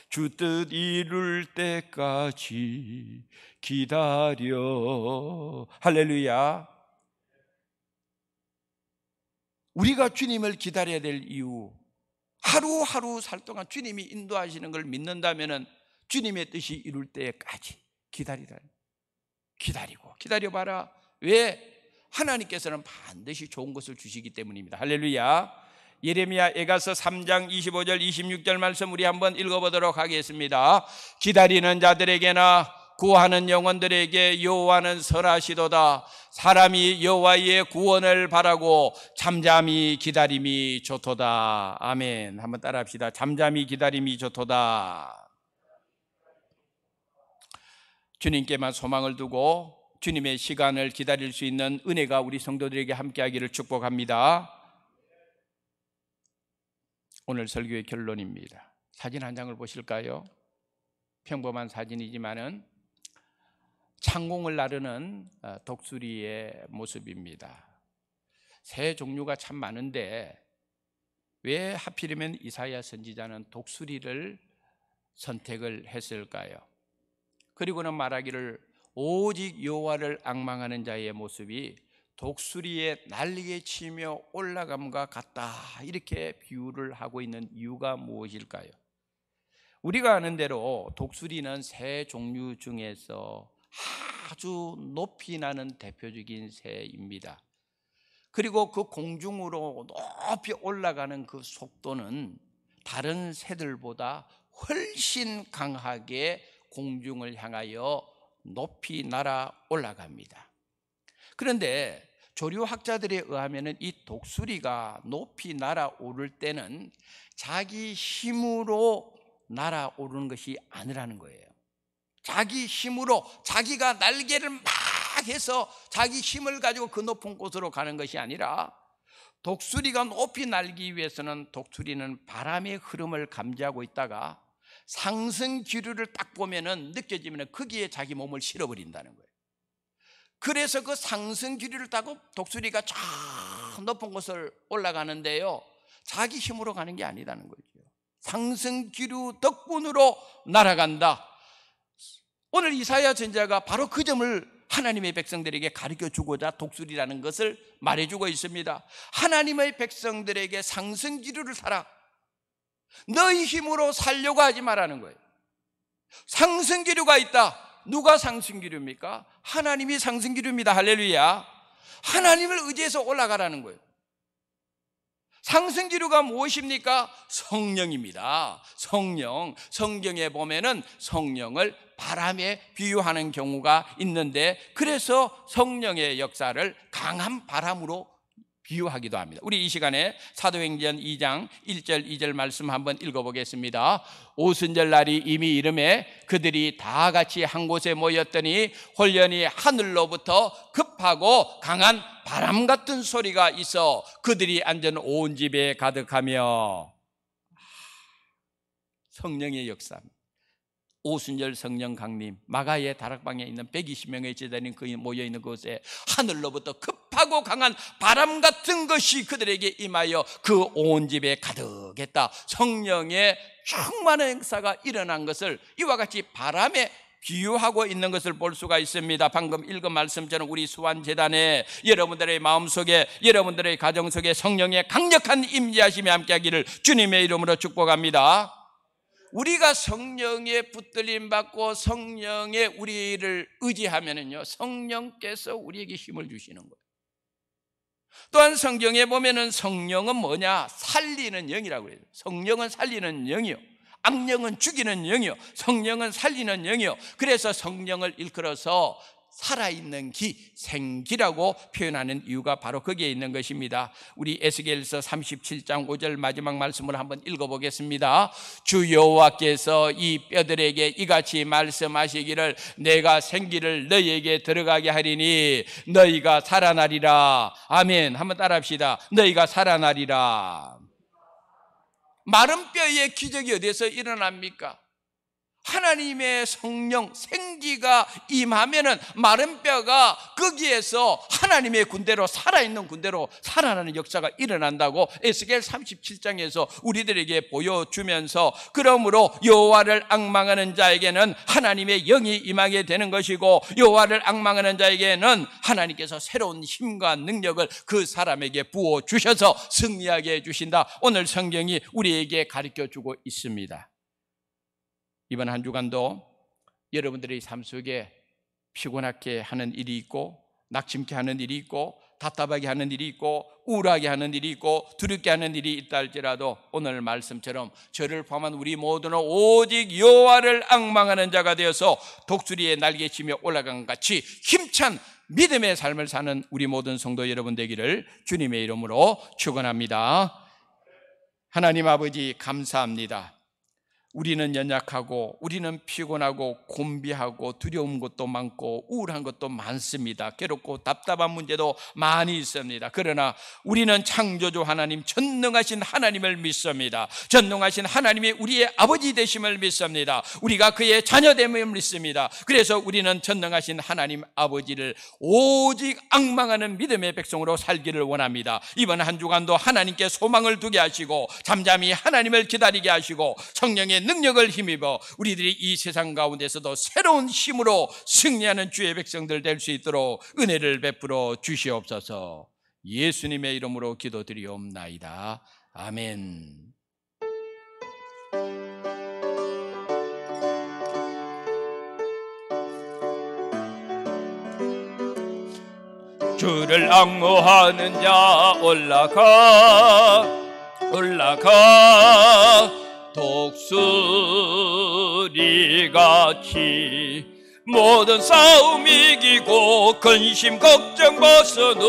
주 뜻 이룰 때까지 기다려. 할렐루야. 우리가 주님을 기다려야 될 이유, 하루하루 살 동안 주님이 인도하시는 걸 믿는다면 주님의 뜻이 이룰 때까지 기다리라. 기다리고 기다려봐라. 왜? 하나님께서는 반드시 좋은 것을 주시기 때문입니다. 할렐루야. 예레미야 에가서 3장 25절 26절 말씀 우리 한번 읽어보도록 하겠습니다. 기다리는 자들에게나 구하는 영혼들에게 여호와는 설하시도다. 사람이 여호와의 구원을 바라고 잠잠히 기다림이 좋도다. 아멘. 한번 따라합시다. 잠잠히 기다림이 좋도다. 주님께만 소망을 두고 주님의 시간을 기다릴 수 있는 은혜가 우리 성도들에게 함께하기를 축복합니다. 오늘 설교의 결론입니다. 사진 한 장을 보실까요? 평범한 사진이지만은 창공을 나르는 독수리의 모습입니다. 새 종류가 참 많은데 왜 하필이면 이사야 선지자는 독수리를 선택을 했을까요? 그리고는 말하기를 오직 여호와를 앙망하는 자의 모습이 독수리의 날개치며 올라감과 같다, 이렇게 비유를 하고 있는 이유가 무엇일까요? 우리가 아는 대로 독수리는 새 종류 중에서 아주 높이 나는 대표적인 새입니다. 그리고 그 공중으로 높이 올라가는 그 속도는 다른 새들보다 훨씬 강하게 공중을 향하여 높이 날아 올라갑니다. 그런데 조류학자들에 의하면 이 독수리가 높이 날아오를 때는 자기 힘으로 날아오르는 것이 아니라는 거예요. 자기 힘으로 자기가 날개를 막 해서 자기 힘을 가지고 그 높은 곳으로 가는 것이 아니라, 독수리가 높이 날기 위해서는 독수리는 바람의 흐름을 감지하고 있다가 상승 기류를 딱 보면은 느껴지면 거기에 자기 몸을 실어버린다는 거예요. 그래서 그 상승 기류를 타고 독수리가 저 높은 곳을 올라가는데요, 자기 힘으로 가는 게 아니라는 거죠. 상승 기류 덕분으로 날아간다. 오늘 이사야 선지자가 바로 그 점을 하나님의 백성들에게 가르쳐 주고자 독수리라는 것을 말해주고 있습니다. 하나님의 백성들에게 상승 기류를 타라. 너희 힘으로 살려고 하지 말라는 거예요. 상승 기류가 있다. 누가 상승 기류입니까? 하나님이 상승 기류입니다. 할렐루야. 하나님을 의지해서 올라가라는 거예요. 상승 기류가 무엇입니까? 성령입니다. 성령. 성경에 보면은 성령을 바람에 비유하는 경우가 있는데, 그래서 성령의 역사를 강한 바람으로 비유하기도 합니다. 우리 이 시간에 사도행전 2장 1절 2절 말씀 한번 읽어보겠습니다. 오순절 날이 이미 이름에 그들이 다 같이 한 곳에 모였더니 홀연히 하늘로부터 급하고 강한 바람 같은 소리가 있어 그들이 앉은 온 집에 가득하며. 성령의 역사입니다. 오순절 성령 강림, 마가의 다락방에 있는 120명의 제자들이 거기 모여있는 곳에 하늘로부터 급하고 강한 바람 같은 것이 그들에게 임하여 그 온 집에 가득했다. 성령의 충만한 행사가 일어난 것을 이와 같이 바람에 비유하고 있는 것을 볼 수가 있습니다. 방금 읽은 말씀처럼 우리 수완재단에 여러분들의 마음속에, 여러분들의 가정 속에 성령의 강력한 임재하심이 함께하기를 주님의 이름으로 축복합니다. 우리가 성령에 붙들림 받고 성령에 우리를 의지하면은요, 성령께서 우리에게 힘을 주시는 거예요. 또한 성경에 보면은 성령은 뭐냐? 살리는 영이라고 그래요. 성령은 살리는 영이요, 악령은 죽이는 영이요, 성령은 살리는 영이요. 그래서 성령을 일컬어서 살아있는 기, 생기라고 표현하는 이유가 바로 거기에 있는 것입니다. 우리 에스겔서 37장 5절 마지막 말씀을 한번 읽어보겠습니다. 주 여호와께서 이 뼈들에게 이같이 말씀하시기를 내가 생기를 너희에게 들어가게 하리니 너희가 살아나리라. 아멘. 한번 따라합시다. 너희가 살아나리라. 마른 뼈의 기적이 어디서 일어납니까? 하나님의 성령, 생기가 임하면은 마른 뼈가 거기에서 하나님의 군대로, 살아있는 군대로 살아나는 역사가 일어난다고 에스겔 37장에서 우리들에게 보여주면서, 그러므로 여호와를 앙망하는 자에게는 하나님의 영이 임하게 되는 것이고, 여호와를 앙망하는 자에게는 하나님께서 새로운 힘과 능력을 그 사람에게 부어주셔서 승리하게 해주신다. 오늘 성경이 우리에게 가르쳐주고 있습니다. 이번 한 주간도 여러분들의 삶 속에 피곤하게 하는 일이 있고, 낙심케 하는 일이 있고, 답답하게 하는 일이 있고, 우울하게 하는 일이 있고, 두렵게 하는 일이 있다 할지라도 오늘 말씀처럼 저를 포함한 우리 모두는 오직 여호와를 앙망하는 자가 되어서 독수리의 날개치며 올라간 같이 힘찬 믿음의 삶을 사는 우리 모든 성도 여러분 되기를 주님의 이름으로 축원합니다. 하나님 아버지, 감사합니다. 우리는 연약하고, 우리는 피곤하고, 곤비하고, 두려운 것도 많고, 우울한 것도 많습니다. 괴롭고 답답한 문제도 많이 있습니다. 그러나 우리는 창조주 하나님, 전능하신 하나님을 믿습니다. 전능하신 하나님이 우리의 아버지 되심을 믿습니다. 우리가 그의 자녀됨을 믿습니다. 그래서 우리는 전능하신 하나님 아버지를 오직 앙망하는 믿음의 백성으로 살기를 원합니다. 이번 한 주간도 하나님께 소망을 두게 하시고, 잠잠히 하나님을 기다리게 하시고, 성령의 능력을 힘입어 우리들이 이 세상 가운데서도 새로운 힘으로 승리하는 주의 백성들 될 수 있도록 은혜를 베풀어 주시옵소서. 예수님의 이름으로 기도드리옵나이다. 아멘. 주를 앙모하는 자 올라가 올라가 독수리같이 모든 싸움 이기고 근심 걱정 벗어나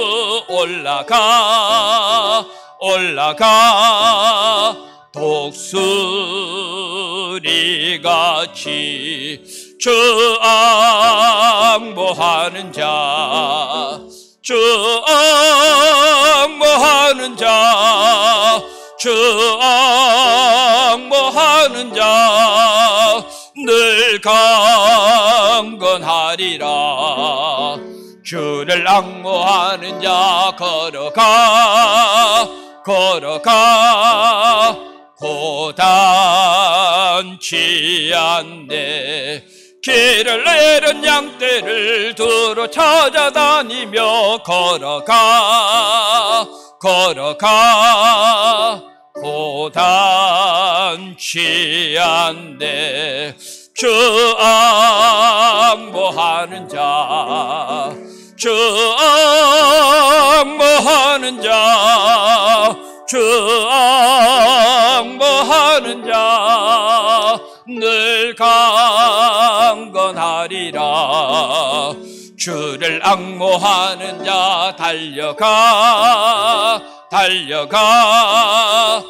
올라가 올라가 독수리같이 주 앙모하는 자 주 앙모하는 자 주 앙모하는 자 늘 강건하리라. 주를 앙모하는 자 걸어가 걸어가 고단치 않네. 길을 잃은 양떼를 두루 찾아다니며 걸어가 걸어가 고단치 않네. 주 앙모하는 자 주 앙모하는 자 주 앙모하는 자 늘 강건하리라. 주를 앙모하는 자 달려가 달려가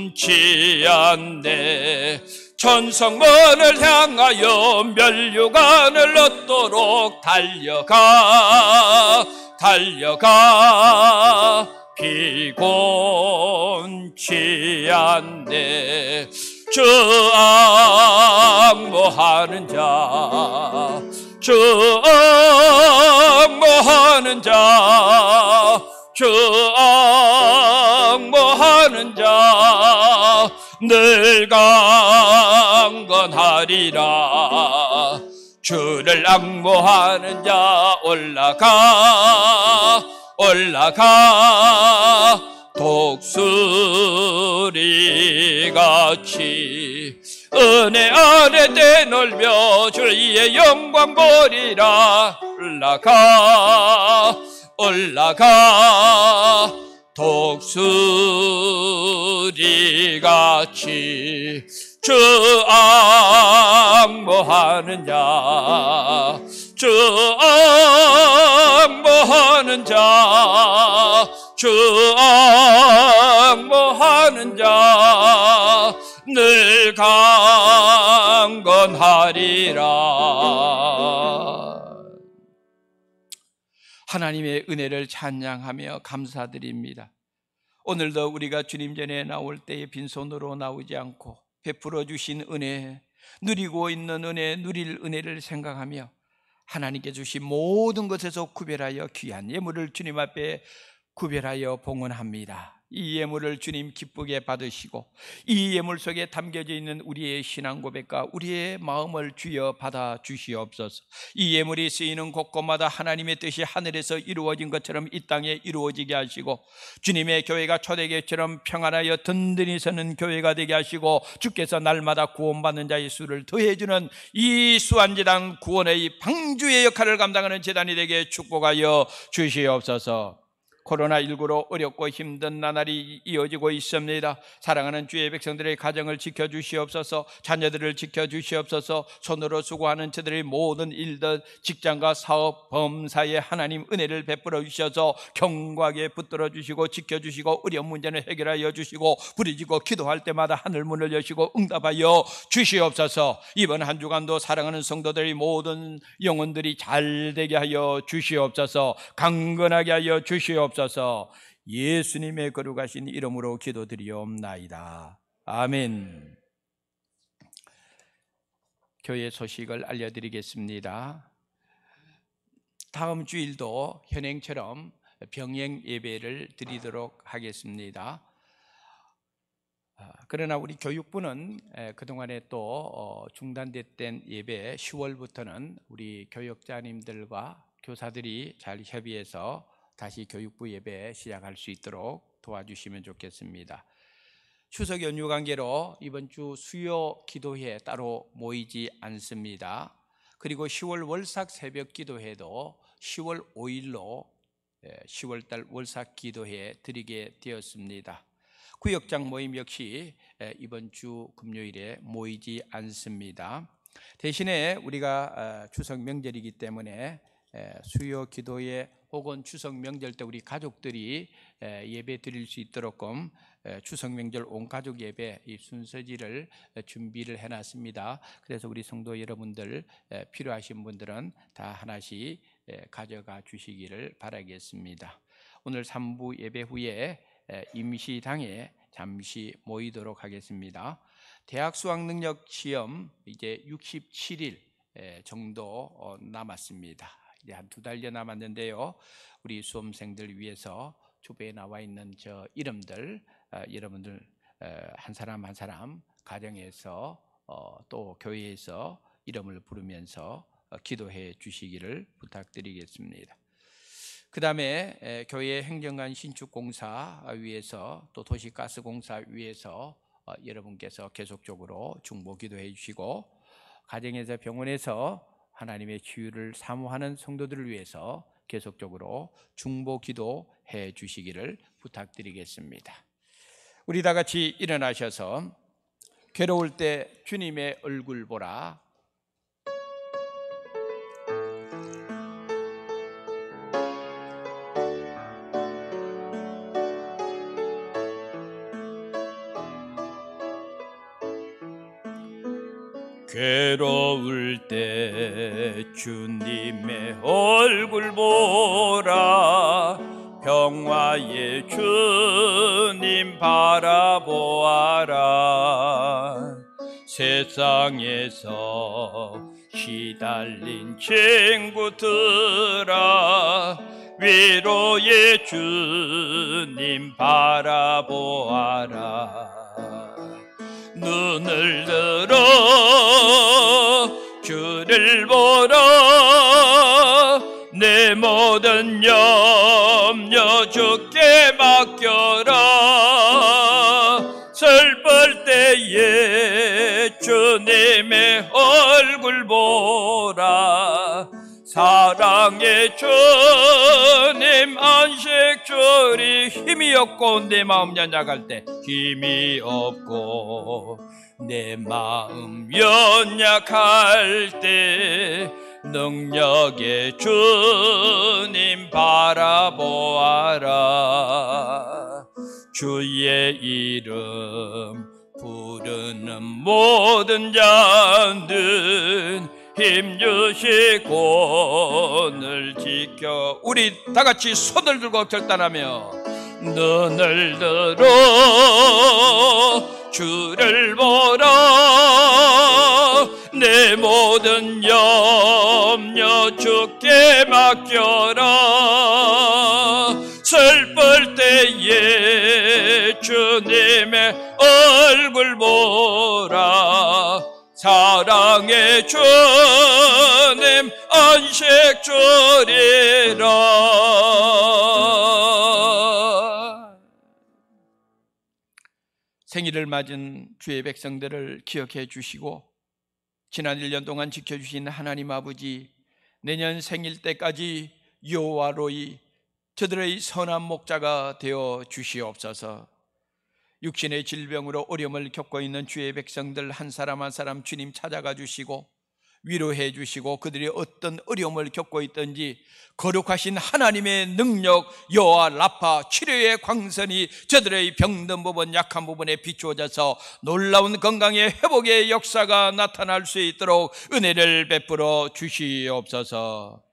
피곤치 않네. 천성문을 향하여 면류관을 얻도록 달려가 달려가 피곤치 않네. 주 앙모하는 자 주 앙모하는 자 주 앙모하는 자 늘 강건하리라. 주를 앙모하는 자 올라가 올라가 독수리같이 은혜 아래 내놀며 주의 영광 보리라. 올라가 올라가 독수리같이 주 앙모하는 뭐하느냐 주악 뭐하는 자 주악 뭐하는 자 늘 강건하리라. 하나님의 은혜를 찬양하며 감사드립니다. 오늘도 우리가 주님 전에 나올 때에 빈손으로 나오지 않고 베풀어 주신 은혜, 누리고 있는 은혜, 누릴 은혜를 생각하며 하나님께 주신 모든 것에서 구별하여 귀한 예물을 주님 앞에 구별하여 봉헌합니다. 이 예물을 주님 기쁘게 받으시고 이 예물 속에 담겨져 있는 우리의 신앙 고백과 우리의 마음을 주여 받아 주시옵소서. 이 예물이 쓰이는 곳곳마다 하나님의 뜻이 하늘에서 이루어진 것처럼 이 땅에 이루어지게 하시고 주님의 교회가 초대교회처럼 평안하여 든든히 서는 교회가 되게 하시고 주께서 날마다 구원받는 자의 수를 더해주는 이 수완제단 구원의 방주의 역할을 감당하는 제단이 되게 축복하여 주시옵소서. 코로나19로 어렵고 힘든 나날이 이어지고 있습니다. 사랑하는 주의 백성들의 가정을 지켜주시옵소서. 자녀들을 지켜주시옵소서. 손으로 수고하는 저들의 모든 일들, 직장과 사업, 범사에 하나님 은혜를 베풀어 주셔서 견고하게 붙들어 주시고 지켜주시고 어려운 문제는 해결하여 주시고 부르짖고 기도할 때마다 하늘문을 여시고 응답하여 주시옵소서. 이번 한 주간도 사랑하는 성도들의 모든 영혼들이 잘 되게 하여 주시옵소서. 강건하게 하여 주시옵소서. 예수님의 거룩하신 이름으로 기도드리옵나이다. 아멘. 교회 소식을 알려드리겠습니다. 다음 주일도 현행처럼 병행 예배를 드리도록 하겠습니다. 그러나 우리 교육부는 그동안에 또 중단됐던 예배 10월부터는 우리 교역자님들과 교사들이 잘 협의해서 다시 교육부 예배 시작할 수 있도록 도와주시면 좋겠습니다. 추석 연휴 관계로 이번 주 수요 기도회 따로 모이지 않습니다. 그리고 10월 월삭 새벽 기도회도 10월 5일로 10월달 월삭 기도회 드리게 되었습니다. 구역장 모임 역시 이번 주 금요일에 모이지 않습니다. 대신에 우리가 추석 명절이기 때문에 수요 기도회 혹은 추석 명절 때 우리 가족들이 예배 드릴 수 있도록끔 추석 명절 온 가족 예배 이 순서지를 준비를 해놨습니다. 그래서 우리 성도 여러분들 필요하신 분들은 다 하나씩 가져가 주시기를 바라겠습니다. 오늘 3부 예배 후에 임시당에 잠시 모이도록 하겠습니다. 대학 수학능력 시험 이제 67일 정도 남았습니다. 이제 한 2달여 남았는데요. 우리 수험생들 위해서 주변에 나와 있는 저 이름들 여러분들 한 사람 한 사람 가정에서 또 교회에서 이름을 부르면서 기도해 주시기를 부탁드리겠습니다. 그 다음에 교회 행정관 신축공사 위해서 또 도시가스공사 위해서 여러분께서 계속적으로 중보 기도해 주시고 가정에서 병원에서 하나님의 치유를 사모하는 성도들을 위해서 계속적으로 중보 기도해 주시기를 부탁드리겠습니다. 우리 다 같이 일어나셔서 괴로울 때 주님의 얼굴 보라. 괴로울 때 주님의 얼굴 보라. 평화의 주님 바라보아라. 세상에서 시달린 친구들아, 위로의 주님 바라보아라. 눈을 들어 주를 보라. 내 모든 염려 주께 맡겨라. 슬플 때에 주님의 얼굴 보라. 사랑의 주님 안식주리 힘이 없고 내 마음 연약할 때 힘이 없고 내 마음 연약할 때 능력의 주님 바라보아라. 주의 이름 부르는 모든 자들 힘주시고 늘 지켜. 우리 다같이 손을 들고 결단하며 눈을 들어 주를 보라. 내 모든 염려 주께 맡겨라. 슬플 때에 주님의 얼굴 보라. 사랑의 주님 안식 주리라. 생일을 맞은 주의 백성들을 기억해 주시고 지난 1년 동안 지켜주신 하나님 아버지, 내년 생일 때까지 여호와로이 저들의 선한 목자가 되어 주시옵소서. 육신의 질병으로 어려움을 겪고 있는 주의 백성들 한 사람 한 사람 주님 찾아가 주시고 위로해 주시고 그들이 어떤 어려움을 겪고 있든지 거룩하신 하나님의 능력 여호와 라파 치료의 광선이 저들의 병든 부분 약한 부분에 비추어져서 놀라운 건강의 회복의 역사가 나타날 수 있도록 은혜를 베풀어 주시옵소서.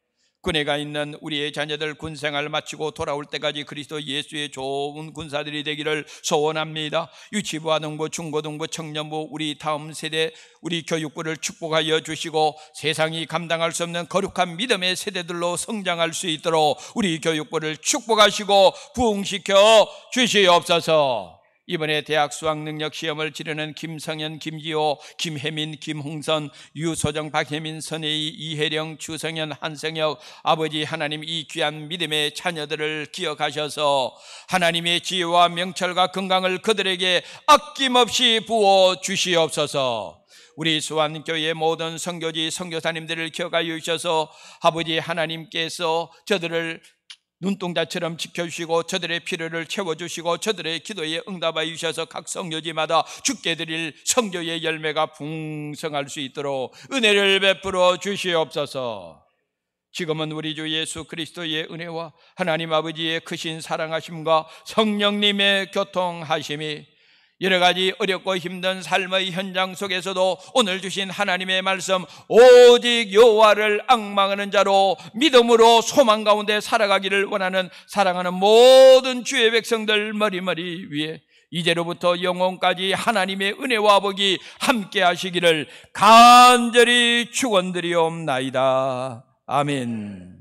군에가 있는 우리의 자녀들 군생활 마치고 돌아올 때까지 그리스도 예수의 좋은 군사들이 되기를 소원합니다. 유치부, 아동부, 중고등부, 청년부 우리 다음 세대 우리 교육부를 축복하여 주시고 세상이 감당할 수 없는 거룩한 믿음의 세대들로 성장할 수 있도록 우리 교육부를 축복하시고 부흥시켜 주시옵소서. 이번에 대학 수학능력 시험을 치르는 김성현, 김지호, 김혜민, 김홍선, 유소정, 박혜민, 선혜희, 이혜령, 주성현, 한성혁 아버지 하나님, 이 귀한 믿음의 자녀들을 기억하셔서 하나님의 지혜와 명철과 건강을 그들에게 아낌없이 부어 주시옵소서. 우리 수완교회 모든 선교지 선교사님들을 기억하여 주셔서 아버지 하나님께서 저들을 눈동자처럼 지켜주시고 저들의 필요를 채워주시고 저들의 기도에 응답하여 주셔서 각 성교지마다 주께 드릴 성교의 열매가 풍성할 수 있도록 은혜를 베풀어 주시옵소서. 지금은 우리 주 예수 그리스도의 은혜와 하나님 아버지의 크신 사랑하심과 성령님의 교통하심이 여러 가지 어렵고 힘든 삶의 현장 속에서도 오늘 주신 하나님의 말씀 오직 여호와를 앙망하는 자로 믿음으로 소망 가운데 살아가기를 원하는 사랑하는 모든 주의 백성들 머리머리 위에 이제로부터 영원까지 하나님의 은혜와 복이 함께 하시기를 간절히 축원드리옵나이다. 아멘.